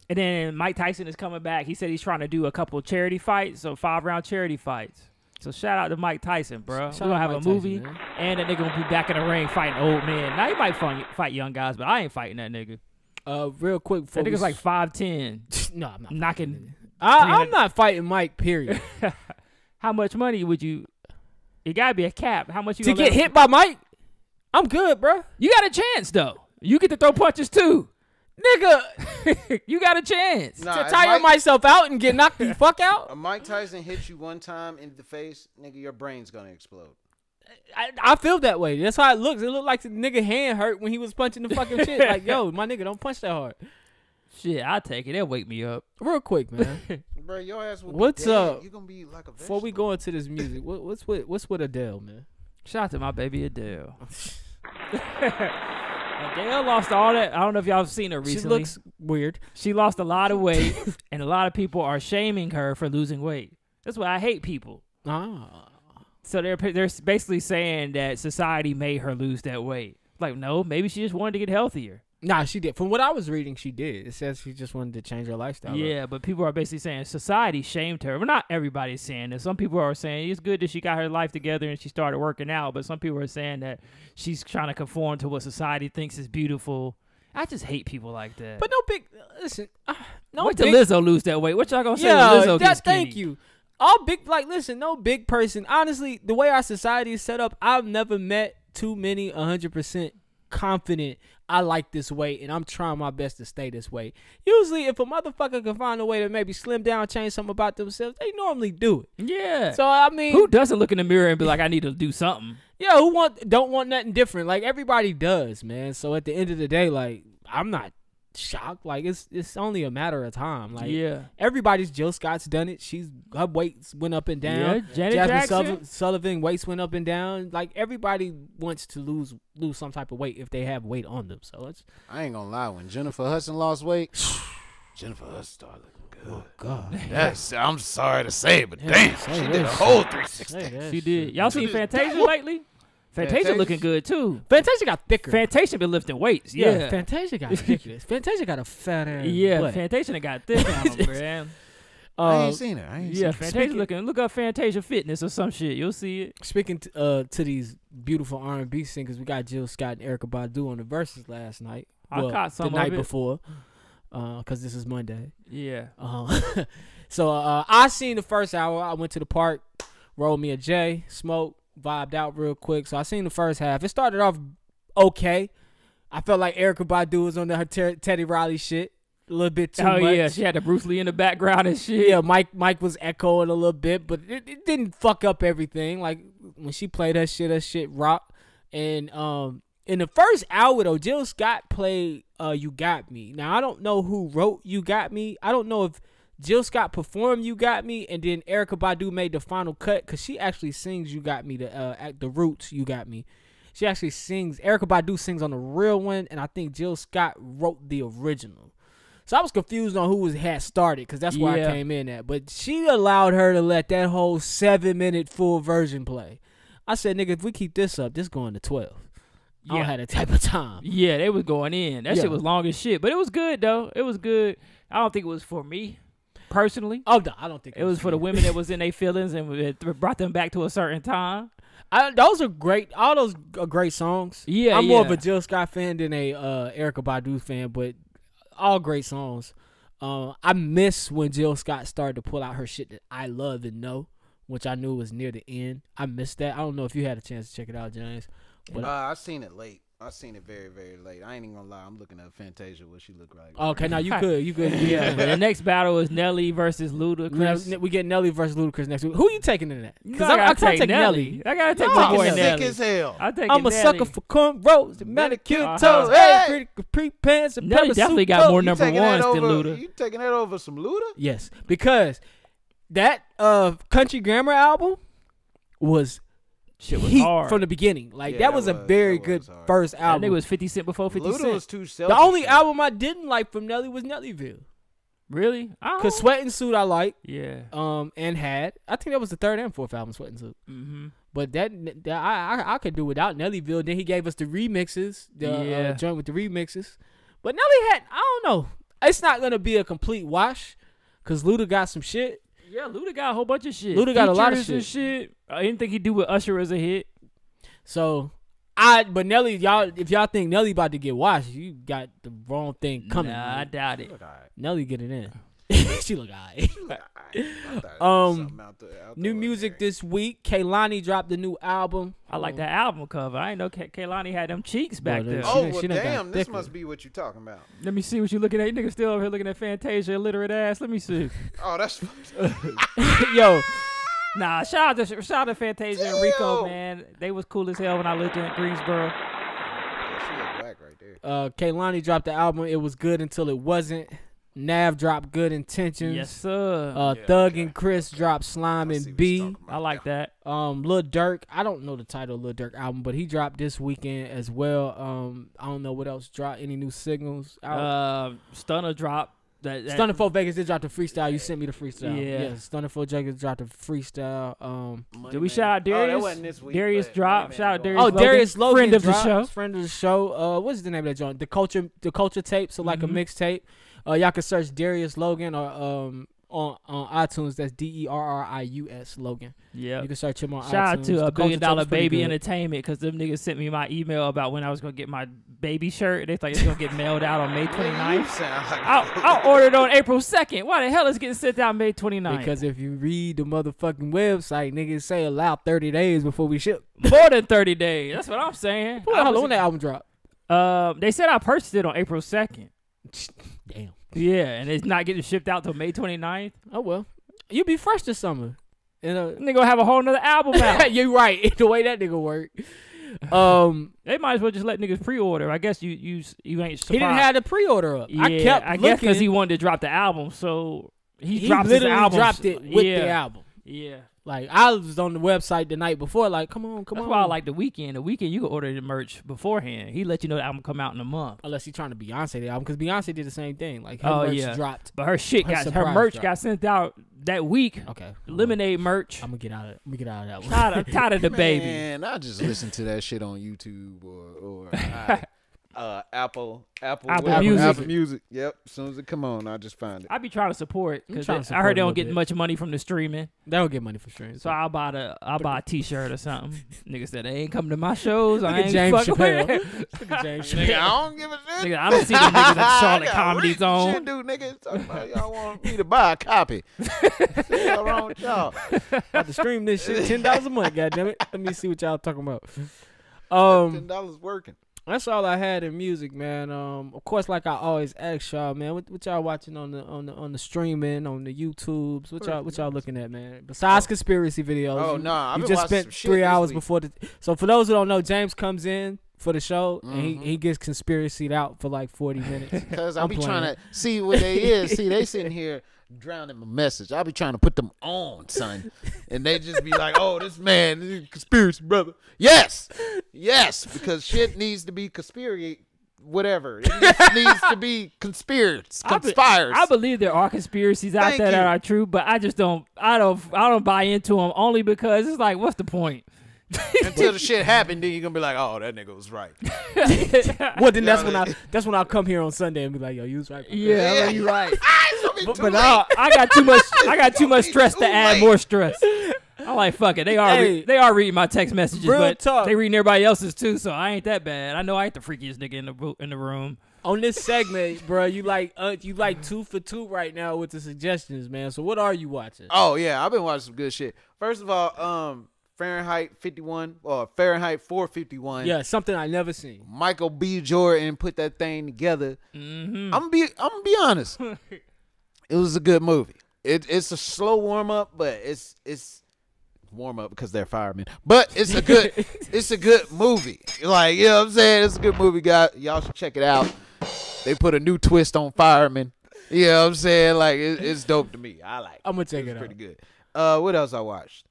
And then Mike Tyson is coming back. He said he's trying to do a couple charity fights, so 5-round charity fights. So shout out to Mike Tyson, bro. We're gonna have a movie, and that nigga gonna be back in the ring fighting old men. Now he might fight young guys, but I ain't fighting that nigga. Real quick, that nigga's like 5'10". No, I'm not knocking. I'm not fighting Mike. Period. How much money would you? It gotta be a cap. How much you to get hit by Mike? I'm good, bro. You got a chance though. You get to throw punches too. Nigga, you got a chance to tire myself out and get knocked the fuck out. Mike Tyson hits you one time in the face, nigga, your brain's gonna explode. I feel that way. That's how it looks. It looked like the nigga hand hurt when he was punching the fucking shit. Like, yo, my nigga, don't punch that hard. Shit, I'll take it. They'll wake me up. Real quick, man. Bro, your ass will what's be dead. up? You gonna be like a vegetable. Before we go into this music, what's with Adele, man? Shout out to my baby Adele. Adele lost all that. I don't know if y'all have seen her recently. She looks weird. She lost a lot of weight, and a lot of people are shaming her for losing weight. That's why I hate people. So they're basically saying that society made her lose that weight. Like, no, maybe she just wanted to get healthier. Nah, she did. From what I was reading, she did. It says she just wanted to change her lifestyle. Yeah, but people are basically saying society shamed her. Well, not everybody's saying this. Some people are saying it's good that she got her life together and she started working out, but some people are saying that she's trying to conform to what society thinks is beautiful. I just hate people like that. But no big, listen, no Wait big. till Lizzo lose that weight. What y'all gonna say when Lizzo gets skinny? Thank you. All big, like, listen, no big person. Honestly, the way our society is set up, I've never met too many 100% confident, I like this weight and I'm trying my best to stay this way. Usually if a motherfucker can find a way to maybe slim down, change something about themselves, they normally do it. Yeah. So I mean, who doesn't look in the mirror and be like, I need to do something? Yeah, who don't want nothing different? Like everybody does, man. So at the end of the day, like I'm not shocked. Like it's only a matter of time. Like everybody's Jill Scott's done it. Her weights went up and down. Yeah, Janet Jackson. Sullivan weights went up and down. Like everybody wants to lose some type of weight if they have weight on them. So I ain't gonna lie. When Jennifer Hudson lost weight, Jennifer Hudson started looking good. Oh God, I'm sorry to say, but damn, she did a whole 360. She did. Y'all seen Fantasia lately? Fantasia looking good too. Fantasia got thicker. Fantasia been lifting weights. Yeah. Fantasia got thicker. Fantasia got a fat ass. Yeah, butt. Fantasia got thick on him, man. I ain't seen her. Fantasia looking. Look up Fantasia Fitness or some shit. You'll see it. Speaking to these beautiful R&B singers, we got Jill Scott and Erykah Badu on the Versus last night. I caught some the night of it. before, because this is Monday. Yeah. So I seen the first hour. I went to the park, rolled me a J, smoked, vibed out real quick. So I seen the first half. It started off okay. I felt like Erykah Badu was on her Teddy Riley shit a little bit too much. Oh yeah, she had the Bruce Lee in the background and shit. Yeah, Mike was echoing a little bit, but it didn't fuck up everything. Like when she played her shit rocked. And in the first hour though, Jill Scott played You Got Me. Now I don't know who wrote You Got Me. I don't know if Jill Scott performed You Got Me and then Erykah Badu made the final cut, because she actually sings You Got Me, at the Roots You Got Me. She actually sings, Erykah Badu sings on the real one, and I think Jill Scott wrote the original. So I was confused on who had started, because that's where I came in at. But she allowed her to let that whole 7-minute full version play. I said, nigga, if we keep this up, this going to 12. I don't have that type of time. Yeah, they was going in. That shit was long as shit. But it was good, though. It was good. I don't think it was for me. Personally, no, I don't think it was for the women that was in their feelings and it brought them back to a certain time. Those are great. All those are great songs. Yeah, I'm more of a Jill Scott fan than a Erykah Badu fan, but all great songs. I miss when Jill Scott started to pull out her shit that I love and know, which I knew was near the end. I missed that. I don't know if you had a chance to check it out, James. But I seen it late. I seen it very, very late. I ain't even gonna lie. I'm looking at Fantasia, what she look like. Okay, now you could. Yeah. The next battle is Nelly versus Ludacris. We get Nelly versus Ludacris next week. Who you taking in that? Because I can't take Nelly. I gotta take my boy Nelly. Sick as hell. I'm a sucker for cornrows and manicured toes. Hey, pretty capri pants and Nelly definitely got more number ones than Luda. You taking that over some Luda? Yes, because that Country Grammar album was. Shit was heat hard from the beginning. Like that was a very good first album. That nigga was 50 Cent before 50 Luda Cent. Was too selfish. The only album I didn't like from Nelly was Nellyville. Really? Cause Sweat and Suit I like. Yeah. And I think that was the third and fourth album, Sweat and Suit. Mm-hmm. But that I could do without Nellyville. Then he gave us the remixes, the joint with the remixes. But Nelly I don't know. It's not gonna be a complete wash, cause Luda got some shit. Yeah, Luda got a whole bunch of shit. Luda got a lot of shit. Anything he do with Usher as a hit. So, but Nelly, if y'all think Nelly about to get washed, you got the wrong thing coming. Nah, I doubt it. Nelly get it in. She look alright. New music this week. Kehlani dropped the new album. I like that album cover. I ain't know Kehlani had them cheeks back there. Oh, well, damn. This must be what you talking about. Let me see what you looking at. You niggas still over here looking at Fantasia, illiterate ass. Let me see. Oh, that's yo. Nah, shout out to Fantasia and Rico, man. They was cool as hell when I lived in Greensboro. She look black right there. Kehlani dropped the album. It was good until it wasn't. Nav dropped Good Intentions. Yes, sir. Thug and Chris dropped Slime and B. I like that. Lil Durk. I don't know the title of Lil Durk album, but he dropped this weekend as well. I don't know what else dropped. Any new signals out? Stunner dropped. Stunner 4 Vegas did drop the freestyle. You sent me the freestyle. Yeah. Stunner 4 Vegas dropped the freestyle. Did we shout out Darius? that wasn't this week, Darius dropped. Shout out Darius. Oh, Darius Logan, friend of the show. Friend of the show. What's the name of that joint? The culture tape. So like a mixtape. Y'all can search Darius Logan or on iTunes. That's DERRIUS Logan. Yeah, you can search him on Shout iTunes. out to The $1 Billion Culture Tape's Baby good. Entertainment because them niggas sent me my email about when I was gonna get my baby shirt. They thought it's gonna get mailed out on May 29th. I ordered on April 2nd. Why the hell is it getting sent out May 29th? Because if you read the motherfucking website, niggas say allow 30 days before we ship. More than 30 days. That's what I'm saying. How long that album drop? They said I purchased it on April 2nd. Damn. Yeah, and it's not getting shipped out till May 29th. Oh well, you be fresh this summer. Nigga gonna have a whole nother album out. You're right. The way that nigga work. They might as well just let niggas pre-order. I guess you ain't surprised. He didn't have the pre-order up. Yeah, I guess because he wanted to drop the album, so he dropped literally his album. dropped it with the album. Yeah. Like I was on the website the night before. Like, come on. That's why I like The Weeknd. The Weeknd, you can order the merch beforehand. He let you know the album come out in a month. Unless he's trying to Beyonce the album, because Beyonce did the same thing. Like her merch dropped, but her merch got sent out that week. Okay, Lemonade merch. I'm gonna get out of that one. I'm tired of the baby. Man, I just listen to that shit on YouTube or Apple Music. Yep. As soon as it come on, I just find it. I be trying to support because I heard they don't get much money from the streaming. They don't get money from streaming. So I'll buy a T-shirt or something. Nigga said they ain't coming to my shows. I ain't James Chappelle. Nigga, I don't give a shit. Nigga, I don't see them niggas at the Charlotte Comedy Zone. Shit, dude, nigga, talking about y'all want me to buy a copy. What's wrong with y'all? About to stream this shit $10 a month. Goddammit. Let me see what y'all talking about. $10 working. That's all I had in music, man. Of course, like I always ask y'all, man, what y'all watching on the streaming, on the YouTubes? What y'all looking at, man? Besides conspiracy videos. Oh no, I've you been just spent 3 hours before the. So for those who don't know, James comes in for the show and he gets conspiracied out for like 40 minutes. Because I'll be trying to see what they is. See, they sitting here drowning my message. I'll be trying to put them on, son. And they just be like, oh, this man, this is a conspiracy, brother. Yes, because shit needs to be whatever. It needs to be conspires. I believe there are conspiracies out there that are true, but I just don't buy into them only because it's like, what's the point? Until the shit happened, then you're gonna be like, "Oh, that nigga was right." Well, then that's when I'll come here on Sunday and be like, "Yo, you was right." Yeah, you right. But I got too much stress to add more stress. I'm like, fuck it. They are reading my text messages, but they reading everybody else's too. So I ain't that bad. I know I ain't the freakiest nigga in the room. On this segment, bro, you like 2 for 2 right now with the suggestions, man. So what are you watching? Oh yeah, I've been watching some good shit. First of all, Fahrenheit 51 or Fahrenheit 451. Yeah, something I never seen. Michael B. Jordan put that thing together. Mm-hmm. I'm gonna be honest. It was a good movie. It's a slow warm up, but it's warm up because they're firemen. But it's a good movie. Like, you know what I'm saying? It's a good movie, guys. Y'all should check it out. They put a new twist on firemen. You know what I'm saying? Like, it's dope to me. I like it. I'm gonna check it out. Pretty good. What else I watched?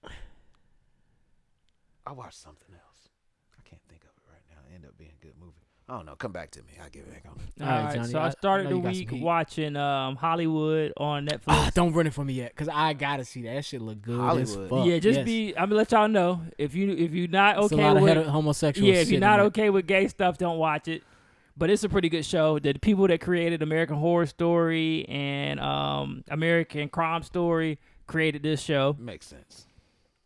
I watched something else. I can't think of it right now. It ended up being a good movie. I don't know. Come back to me. I'll get back on it. All right, Johnny, so I started the week watching Hollywood on Netflix. Don't run it for me yet, because I gotta see that. That shit look good. Hollywood. Yeah, I'm gonna let y'all know if you're not okay with homosexual. Yeah, if you're not okay with gay stuff, don't watch it. But it's a pretty good show. The people that created American Horror Story and American Crime Story created this show. Makes sense.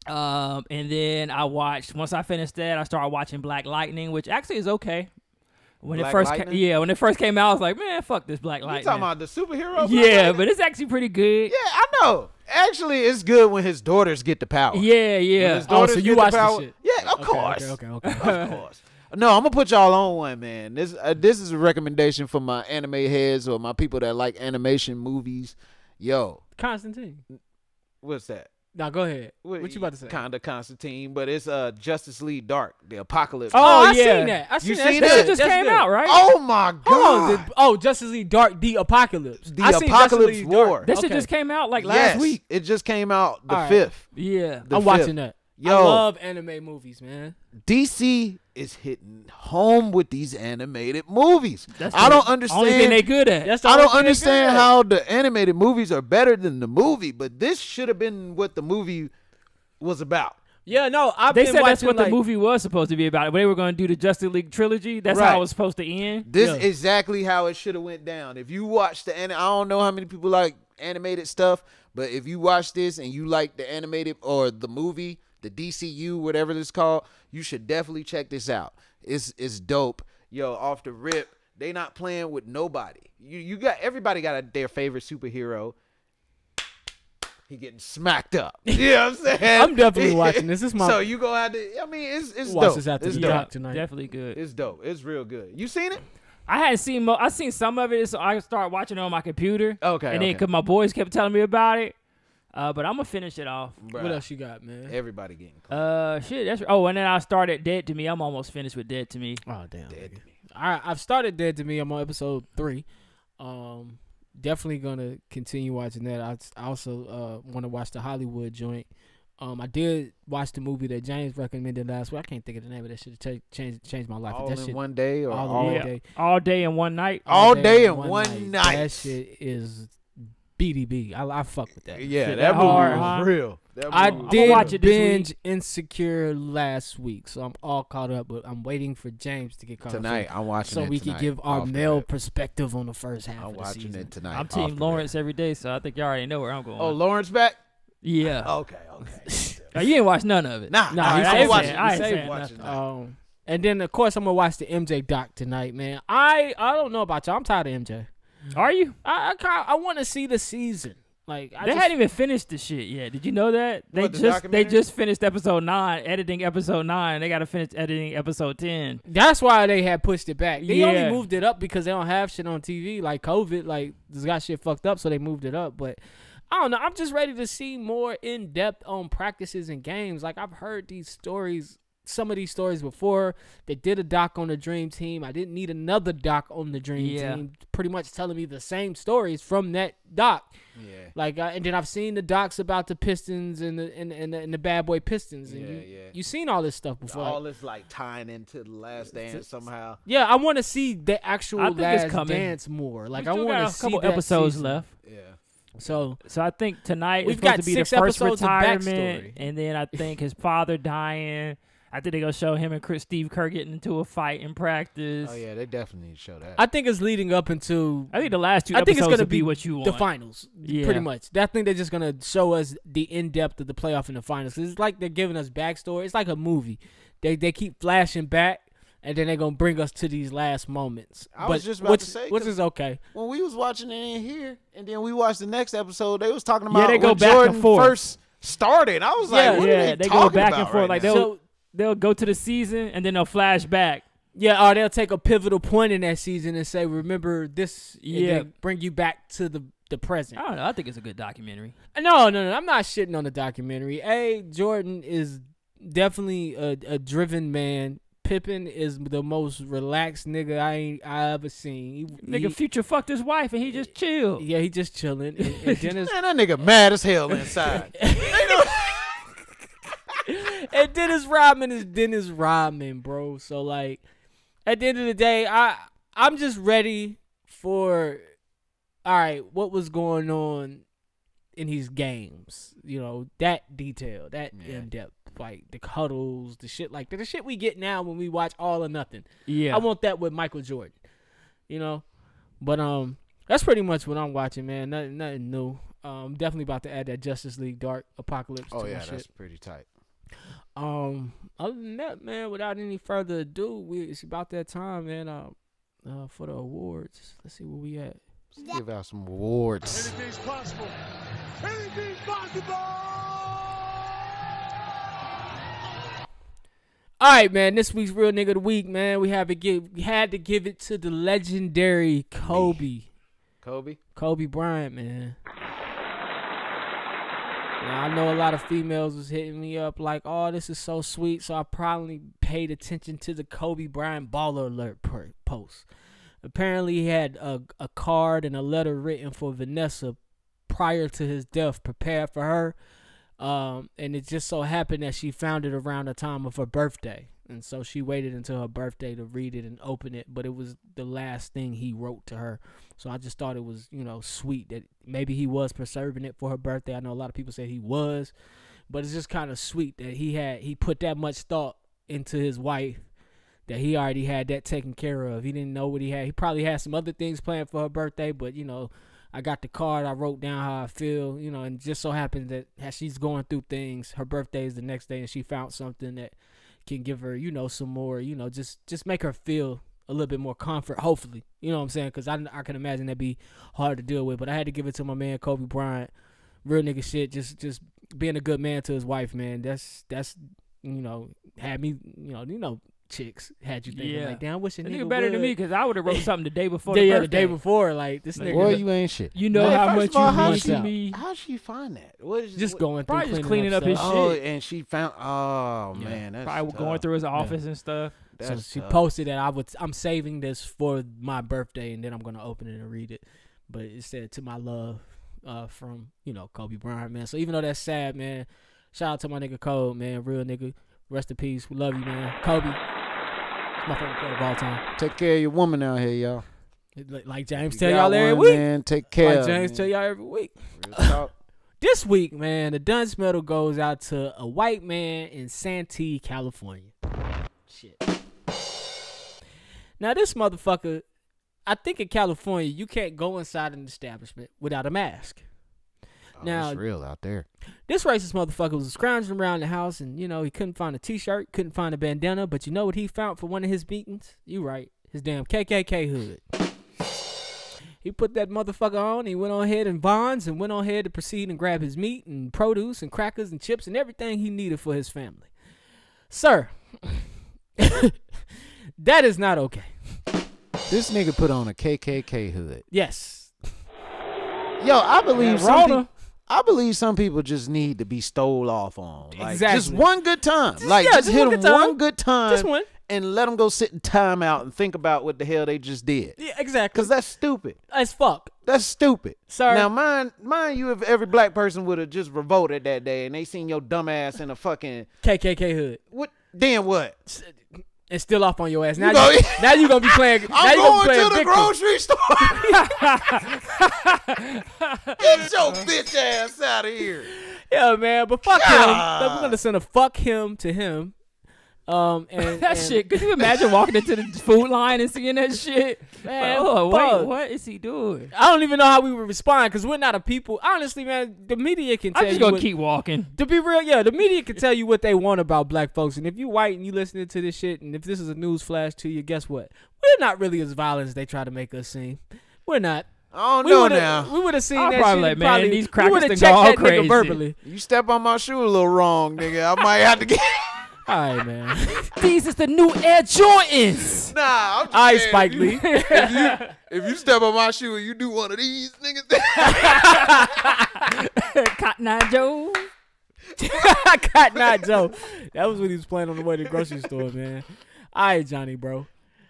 And then once I finished that, I started watching Black Lightning, which actually is okay. When it first came out, I was like, man, fuck this Black Lightning. You talking about the superhero? Yeah, but it's actually pretty good. Yeah, I know. Actually, it's good when his daughters get the power. Yeah. So you watch the shit? Yeah, of course. Okay. Of course. No, I'm gonna put y'all on one, man. This is a recommendation for my anime heads or my people that like animation movies. Yo, Constantine. What's that? Now go ahead. What you about to say? Kinda Constantine, but it's Justice League Dark, the Apocalypse. Oh, yeah. Seen that. You seen that? It just came out, right? Oh my god! Justice League Dark, the Apocalypse. The Apocalypse War. That shit just came out like last week. It just came out the 5th. Yeah, I'm watching that. I love anime movies, man. DC is hitting home with these animated movies. I don't understand. Only thing they good at. I don't understand how the animated movies are better than the movie, but this should have been what the movie was about. Yeah, no, they said that's what the movie was supposed to be about. When they were going to do the Justice League trilogy, that's how it was supposed to end. This is exactly how it should have went down. If you watch I don't know how many people like animated stuff, but if you watch this and you like the animated or the movie, the DCU, whatever it's called, you should definitely check this out. It's dope. Yo, off the rip, they not playing with nobody. You got everybody got their favorite superhero. He getting smacked up. You know what I'm saying? I'm definitely watching this. So you go out there. I mean, it's watch dope. This after it's the dope. doc tonight. Definitely good. It's dope. It's real good. You seen it? I hadn't seen. I seen some of it, so I started watching it on my computer. Okay. And then because my boys kept telling me about it, but I'm gonna finish it off. Bruh. What else you got, man? Everybody getting shit. And then I started Dead to Me. I'm almost finished with Dead to Me. Oh damn. Dead to Me. All right, I've started Dead to Me. I'm on episode 3. Definitely gonna continue watching that. I also want to watch the Hollywood joint. I did watch the movie that James recommended last week. I can't think of the name of that shit. Changed my life. All that in shit, one day or all in one day. All day and one night. All day and one night. That shit is BDB. I fuck with that. Yeah, Shit, that movie hard, was real. I did watch it this binge week. Insecure last week, so I'm all caught up. But I'm waiting for James to get caught tonight. up. I'm watching so it we tonight. can give our male perspective on the first half I'm of the watching season. it tonight. I'm Team Lawrence every day, so I think y'all already know where I'm going. Oh, Lawrence back? Yeah. Okay. Oh, you ain't watched none of it. Nah, he saved watching. I ain't He saved saying watching. nothing. And then of course I'm gonna watch the MJ doc tonight, man. I don't know about y'all. I'm tired of MJ. Are you? I want to see the season. Like they hadn't even finished the shit yet. Did you know that? They just finished episode 9, editing episode 9. They got to finish editing episode 10. That's why they had pushed it back. They only moved it up because they don't have shit on TV like COVID. Like this got shit fucked up, so they moved it up. But I don't know. I'm just ready to see more in depth on practices and games. Like I've heard these stories. Some of these stories before. They did a doc on the Dream Team. I didn't need another doc on the Dream Team. Pretty much telling me the same stories from that doc. Yeah. Like and then I've seen the docs about the Pistons and the Bad Boy Pistons. And you've seen all this stuff before. All this like tying into the Last Dance somehow. Yeah, I want to see the actual Last Dance more. Like I want to see a couple that episodes season. left. Yeah. So I think tonight we've is supposed got to be the 6 first episodes of retirement, backstory. and then I think his father dying. I think they're going to show him and Steve Kerr getting into a fight in practice. Oh, yeah, they definitely need to show that. I think it's leading up into... I think the last 2 I think episodes it's gonna will be what you want. The finals, pretty much. I think they're just going to show us the in-depth of the playoff and the finals. It's like they're giving us backstory. It's like a movie. They keep flashing back, and then they're going to bring us to these last moments. I was just about to say... Which is okay. When we was watching it in here, and then we watched the next episode, they was talking about they go when back Jordan and forth. first started. I was like, what are they go back about and forth. right Like they'll go to the season and then they'll flash back. Yeah, or they'll take a pivotal point in that season and say, remember this, and then bring you back to the present. I don't know. I think it's a good documentary. No. I'm not shitting on the documentary. Jordan is definitely a driven man. Pippen is the most relaxed nigga I ever seen. Nigga Future fucked his wife and he just chilled. Yeah, he just chilling. And Dennis, Man, that nigga mad as hell inside. And Dennis Rodman is Dennis Rodman, bro. So like, at the end of the day, I'm just ready for, all right, what was going on in his games? You know, that detail, that in depth, like the cuddles, the shit like that, the shit we get now when we watch All or Nothing. Yeah, I want that with Michael Jordan. You know, but that's pretty much what I'm watching, man. Nothing new. Definitely about to add that Justice League Dark Apocalypse. Oh to yeah, my that's shit. pretty tight. Other than that, man, without any further ado, it's about that time, man. For the awards, let's see where we at. Let's give out some awards. Anything's possible. Anything's possible. All right, man. This week's Real Nigga of the Week, man. We had to give it to the legendary Kobe. Kobe Bryant, man. Now, I know a lot of females was hitting me up like, oh, this is so sweet. So I probably paid attention to the Kobe Bryant Baller Alert post. Apparently, he had a card and a letter written for Vanessa prior to his death, prepared for her. And it just so happened that she found it around the time of her birthday. And so she waited until her birthday to read it and open it. But it was the last thing he wrote to her. So I just thought it was, sweet that maybe he was preserving it for her birthday. I know a lot of people say he was. But it's just kind of sweet that he put that much thought into his wife that he already had that taken care of. He didn't know what he had. He probably had some other things planned for her birthday. But, I got the card. I wrote down how I feel, and just so happens that as she's going through things, her birthday is the next day, and she found something that can give her, some more, just make her feel a little bit more comfort, hopefully. You know what I'm saying? Because I can imagine that'd be hard to deal with. But I had to give it to my man, Kobe Bryant. Real nigga shit, just being a good man to his wife, man. That's had me, chicks had you thinking like, damn, what's your nigga better than me because I would have wrote something the day before. The day before, like this nigga. Boy, you ain't shit. You know how much you mean to me. How'd she find that? Probably just cleaning up his shit. Oh, and she found. Oh man, that's probably tough. Going through his office and stuff. So she posted that I'm saving this for my birthday and then I'm gonna open it and read it. But it said to my love, from Kobe Bryant, man. So even though that's sad, man, shout out to my nigga Cole, man, real nigga. Rest in peace. We love you, man. Kobe. My favorite player of all time. Take care of your woman out here, y'all. Like James tell y'all every week. Man, take care. Like James tell y'all every week. This week, man, the Dunce Medal goes out to a white man in Santee, California. Shit. Now this motherfucker, I think in California you can't go inside an establishment without a mask. Now, it's real out there. This racist motherfucker was scrounging around the house and, he couldn't find a T-shirt, couldn't find a bandana, but you know what he found for one of his meetings? You right. His damn KKK hood. He put that motherfucker on. He went on ahead and bonds and went on ahead to proceed and grab his meat and produce and crackers and chips and everything he needed for his family. Sir, that is not okay. This nigga put on a KKK hood. Yes. Yo, I believe some people just need to be stole off on. Like, exactly. Just one good time. Just hit them one good time. Just one. And let them go sit in time out and think about what the hell they just did. Yeah, exactly. Because that's stupid. As fuck. That's stupid. Sir. Now, mind you, if every black person would have just revolted that day and they seen your dumb ass in a fucking KKK hood. What? Then what? And still off on your ass. Now you gonna be playing. I'm going to the grocery store. Get your bitch ass out of here. Yeah, man. But fuck him. We're gonna send a fuck him to him. Shit. Could you imagine walking into the food line and seeing that shit? Man, wait, what is he doing? I don't even know how we would respond because we're not a people. Honestly, man, the media can tell you. I'm just gonna keep walking. To be real, yeah, the media can tell you what they want about black folks, and if you white and you listening to this shit, and if this is a news flash to you, guess what? We're not really as violent as they try to make us seem. We're not. I don't know now. We would have seen I'll that probably shit. Man, these crackers done go all that crazy. Verbally. You step on my shoe a little wrong, nigga. I might have to get. All right, man. These is the new Air Jordans. Nah, I'm just saying, Spike Lee. If you step on my shoe and you do one of these niggas, Cotton Eye Joe. Cotton Eye Joe. That was when he was playing on the way to the grocery store, man. All right, Johnny, bro.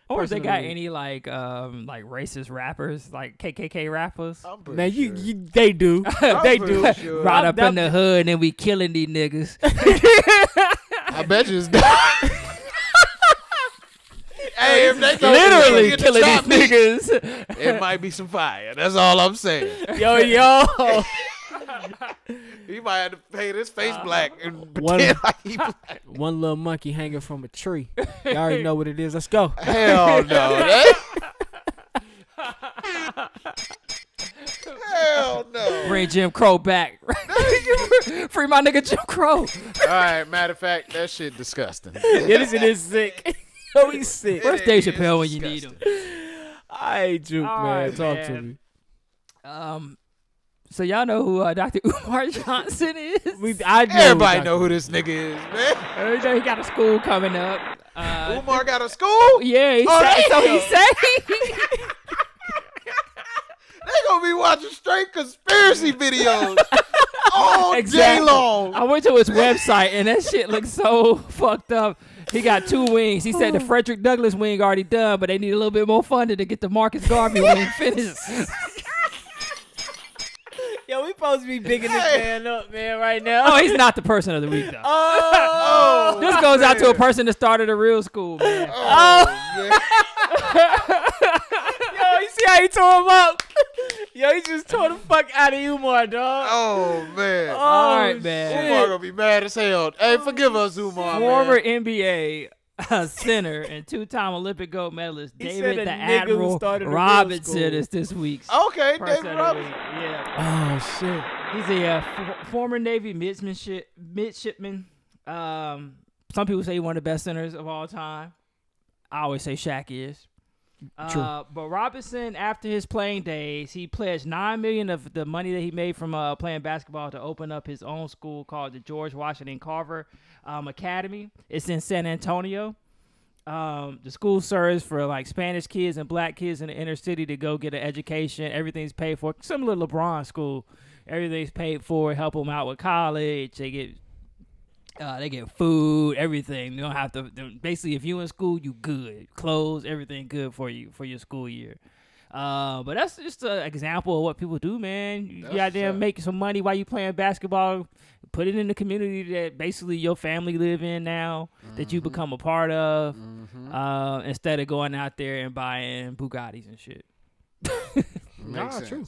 Or if they got any like racist rappers, like KKK rappers? Man, sure. they do. They do. Sure. Right up in the hood and we killing these niggas. I bet you it's Hey, if they go literally killing these niggas, it might be some fire. That's all I'm saying. Yo. He might have to paint his face black and pretend like he black. One little monkey hanging from a tree. You already know what it is. Let's go. Hell no. Hell no. Bring Jim Crow back. Free my nigga Jim Crow. All right, matter of fact, that shit disgusting. It is sick. Oh, he's sick. Where's Dave Chappelle when you need him? Alright, Juke, man. Talk to me. So y'all know who Dr. Umar Johnson is? Everybody know who this nigga is, man. You know he got a school coming up. Umar got a school? Yeah, he said. They gonna be watching straight conspiracy videos all day long. I went to his website and that shit looks so fucked up. He got 2 wings. He said the Frederick Douglass wing already done, but they need a little bit more funding to get the Marcus Garvey wing finished. Yo, we supposed to be bigging this man up, man, right now. Oh, he's not the person of the week, though. Oh, this goes out to a person that started a real school, man. Man. Yo, you see how he tore him up? Yo, he just tore the fuck out of Umar, dog. Oh, man. All right, man. Umar gonna be mad as hell. Hey, forgive us, Umar, Former man. NBA center and two-time Olympic gold medalist David the nigga who Admiral started a real Robinson school. is this week's Okay, person David of the Robinson. week. Yeah. Oh, shit. He's a former Navy midshipman. Some people say he's one of the best centers of all time. I always say Shaq is. True. But Robinson, after his playing days, he pledged $9 million of the money that he made from playing basketball to open up his own school called the George Washington Carver Academy. It's in San Antonio. The school serves for like Spanish kids and black kids in the inner city to go get an education. Everything's paid for. Similar to LeBron school. Everything's paid for. Help them out with college. They get food, everything. You don't have to. Basically, if you in school, you good. Clothes, everything good for you for your school year. But that's just an example of what people do, man. You got there make some money while you playing basketball. Put it in the community that basically your family live in now, that you become a part of, instead of going out there and buying Bugattis and shit. Makes sense. True.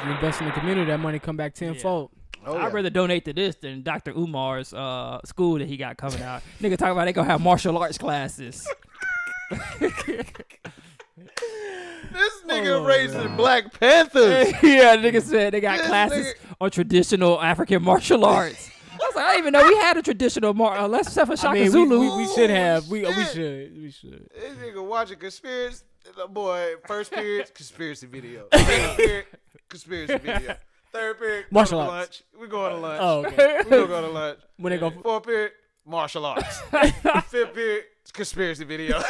You invest in the community, that money come back tenfold. Yeah. I'd rather donate to this than Dr. Umar's school that he got coming out. Nigga talk about they gonna have martial arts classes. This nigga raising Black Panthers. Yeah, nigga said they got classes on traditional African martial arts. I was like, I didn't even know we had a traditional let's except for Shaka Zulu. We should have. We should. This nigga watching conspiracy. Boy, first period, conspiracy video. Second period, conspiracy video. Third period, martial arts. Lunch. We going to lunch. Oh, okay. We gonna go to lunch. When they go fourth period, martial arts. Fifth period, conspiracy video.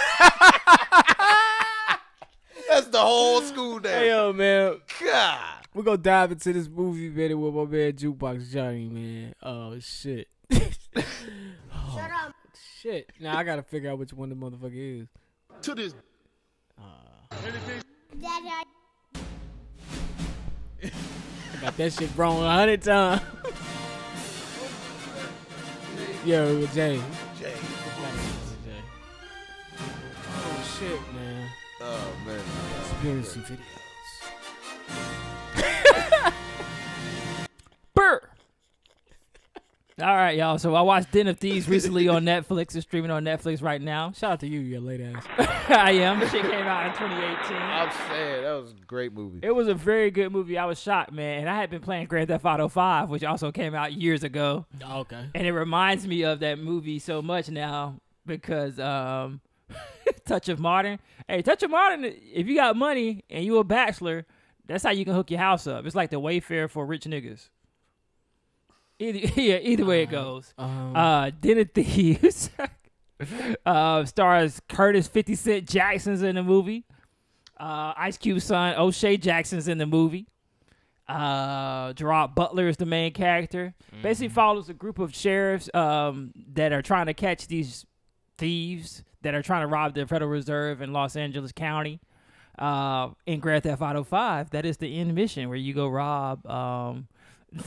That's the whole school day. Hey, yo, man. God. We're gonna dive into this movie, man, with my man Jukebox Johnny, man. Oh, shit. Shut up. Shit. Now I gotta figure out which one the motherfucker is. To this. I got that shit wrong 100 times. Yo, Jay. Oh, shit, man. Oh, man. Conspiracy videos. Burr. All right, y'all. So I watched Den of Thieves recently on Netflix. It's streaming on Netflix right now. Shout out to you late ass. I am. Shit came out in 2018. I'm saying that was a great movie. It was a very good movie. I was shocked, man. And I had been playing Grand Theft Auto 5, which also came out years ago. Okay. And it reminds me of that movie so much now because Touch of Modern. Hey, Touch of Modern, if you got money and you a bachelor, that's how you can hook your house up. It's like the Wayfair for rich niggas. Either way it goes. Den of Thieves stars Curtis 50 Cent Jackson's in the movie. Ice Cube's son O'Shea Jackson's in the movie. Gerard Butler is the main character. Basically follows a group of sheriffs that are trying to catch these thieves that are trying to rob the Federal Reserve in Los Angeles County. In Grand Theft Auto 5, that is the end mission where you go rob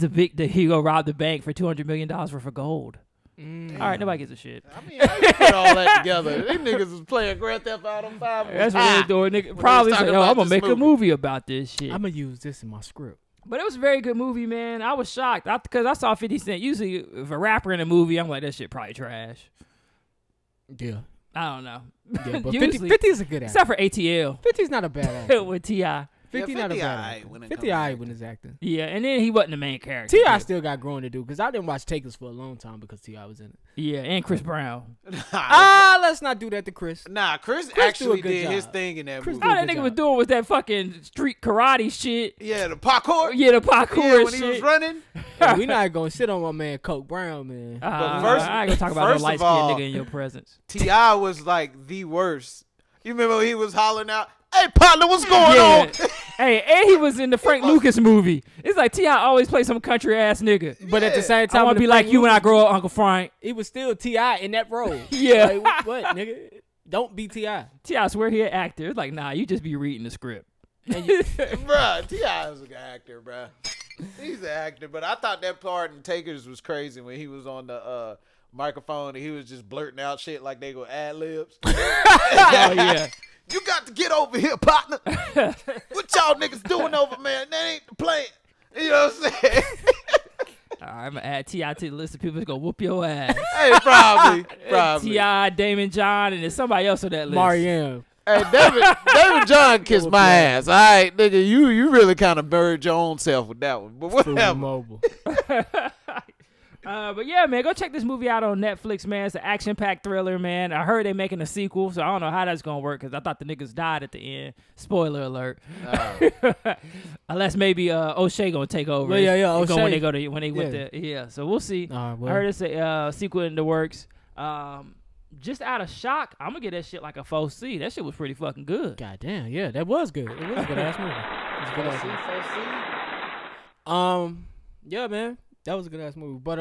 you go rob the bank for $200 million worth of gold. All right, nobody gives a shit. I mean, I didn't put all that together. These niggas was playing Grand Theft Auto 5. That's what they're doing. Nigga, probably say, I'm going to make a movie about this shit. I'm going to use this in my script. But it was a very good movie, man. I was shocked because I saw 50 Cent. Usually, if a rapper in a movie, I'm like, that shit probably trash. Yeah. I don't know. Yeah, but 50 is a good actor. Except for ATL. 50's not a bad actor. With T.I. 50 not a bad actor. 50 alright when it's acting. Yeah, and then he wasn't the main character. T.I. still got growing to do because I didn't watch Takers for a long time because T.I. was in it. Yeah, and Chris Brown. Let's not do that to Chris. Nah, Chris actually did his thing in that movie. All that nigga was doing was that fucking street karate shit. Yeah, the parkour. Yeah, the parkour yeah, when shit. he was running. Yeah, we not gonna shit on my man Coke Brown, man. But first, I ain't gonna talk about no light skinned nigga in your presence. T.I. was like the worst. You remember he was hollering out, "Hey, partner, what's going on?" Hey, and he was in the Frank Lucas movie. It's like T.I. always play some country ass nigga. But at the same time, I want to be like you when I grow up, Uncle Frank. He was still T.I. in that role. Yeah. Like, what, nigga? Don't be T.I. T.I. swear he an actor. It's like, nah, you just be reading the script. Bruh, T.I. is an actor, bruh. He's an actor, but I thought that part in Takers was crazy when he was on the microphone and he was just blurting out shit like they go ad-libs. Oh, yeah. You got to get over here, partner. What y'all niggas doing over, man? That ain't the plan. You know what I'm saying? All right, I'm going to add T.I. to the list of people that's going to whoop your ass. Hey, probably. T.I., Damon John, and there's somebody else on that list. Mariam. Hey, David John kissed my ass. All right, nigga, you really kind of buried your own self with that one. But whatever. Mobile. But yeah, man, go check this movie out on Netflix, man. It's an action-packed thriller, man. I heard they making a sequel, so I don't know how that's gonna work because I thought the niggas died at the end. Spoiler alert. Unless maybe O'Shea gonna take over. Yeah. O'Shea. When they went there. Yeah, so we'll see. I heard it's a sequel in the works. Just out of shock, I'm gonna get that shit like a 4C. That shit was pretty fucking good. God damn, yeah, that was good. It was a good ass movie. It was a good ass movie. Yeah, man. That was a good ass movie, but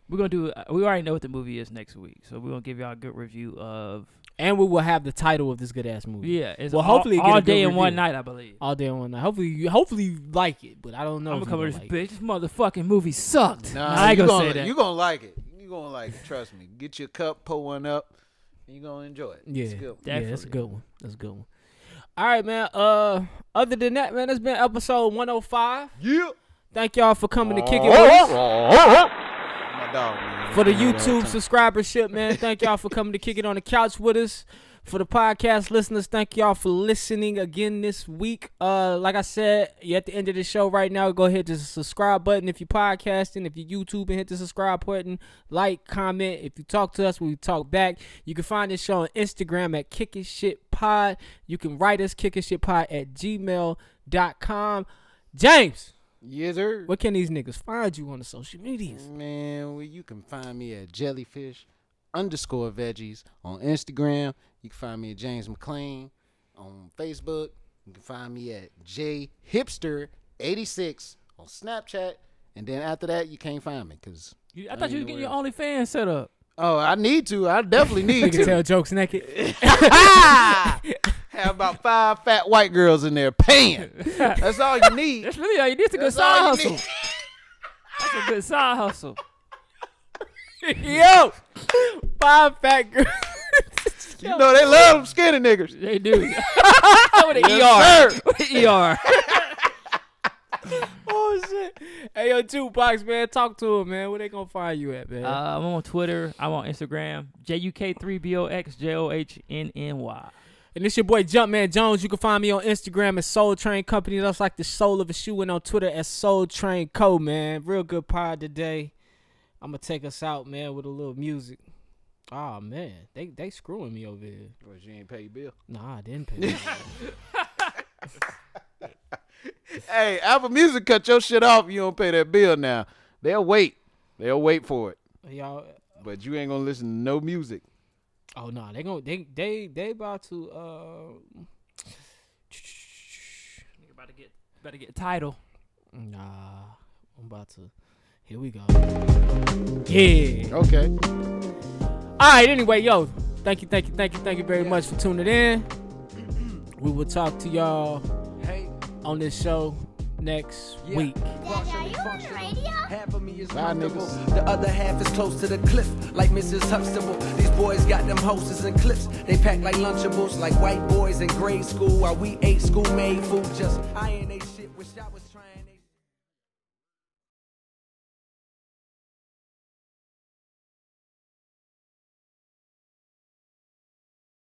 we're gonna do. We already know what the movie is next week, so we're gonna give y'all a good review of. And we will have the title of this good ass movie. Yeah, it's hopefully all day and one night, I believe. All day and one night. Hopefully you like it, but I don't know. I'm gonna cover this bitch. This motherfucking movie sucked. Nah, I ain't gonna say that. You gonna like it. You gonna like it. Trust me. Get your cup, pull one up, and you gonna enjoy it. Yeah, it's good. Yeah, that's a good one. That's a good one. All right, man. Other than that, man, it's been episode 105. Yeah. Thank y'all for coming to kick it with us. My dog, man. For the YouTube subscribership, man, thank y'all for coming to kick it on the couch with us. For the podcast listeners, thank y'all for listening again this week. Like I said, you're at the end of the show right now. Go ahead to the subscribe button if you're podcasting. If you're YouTube, and hit the subscribe button. Like, comment. If you talk to us, we talk back. You can find this show on Instagram at kickinshitpod. You can write us kickinshitpod@gmail.com. James. Yes, sir. Where can these niggas find you on the social medias? Man, well, you can find me at jellyfish_veggies on Instagram. You can find me at James McClain on Facebook. You can find me at jhipster86 on Snapchat. And then after that, you can't find me because I thought you was getting your OnlyFans set up. Oh, I need to. I definitely need to. You can tell jokes naked. Have about 5 fat white girls in there paying. That's all you need. That's really all you need. It's a good side hustle. That's a good side hustle. Yo, 5 fat girls. You know they love them skinny niggas. They do. With an ER. With an ER. Oh shit! Hey yo, Jukebox, man, talk to him, man. Where they gonna find you at, man? I'm on Twitter. I'm on Instagram. JUK3BOXJOHNNY. And this your boy Jumpman Jones. You can find me on Instagram at Soul Train Company. That's like the soul of a shoe. And on Twitter at Soul Train Co. Man, real good pod today. I'm gonna take us out, man, with a little music. Oh man, they screwing me over here. Well, you ain't pay your bill. Nah, I didn't pay your bill. Hey, Apple Music cut your shit off. You don't pay that bill now. They'll wait. They'll wait for it. Y'all, but you ain't gonna listen to no music. Oh no, they about to about to get a title. Nah, I'm about to. Here we go. Yeah. Okay. All right. Anyway, yo, thank you very much for tuning in. We will talk to y'all on this show next week. Daddy, are you on the radio? Half of me is Bye, comfortable. niggas. The other half is close to the cliff, like Mrs. Huxtable. These boys got them hoses and clips. They pack like Lunchables, like white boys in grade school. While we ate school-made food, just eyeing they shit. Wish I was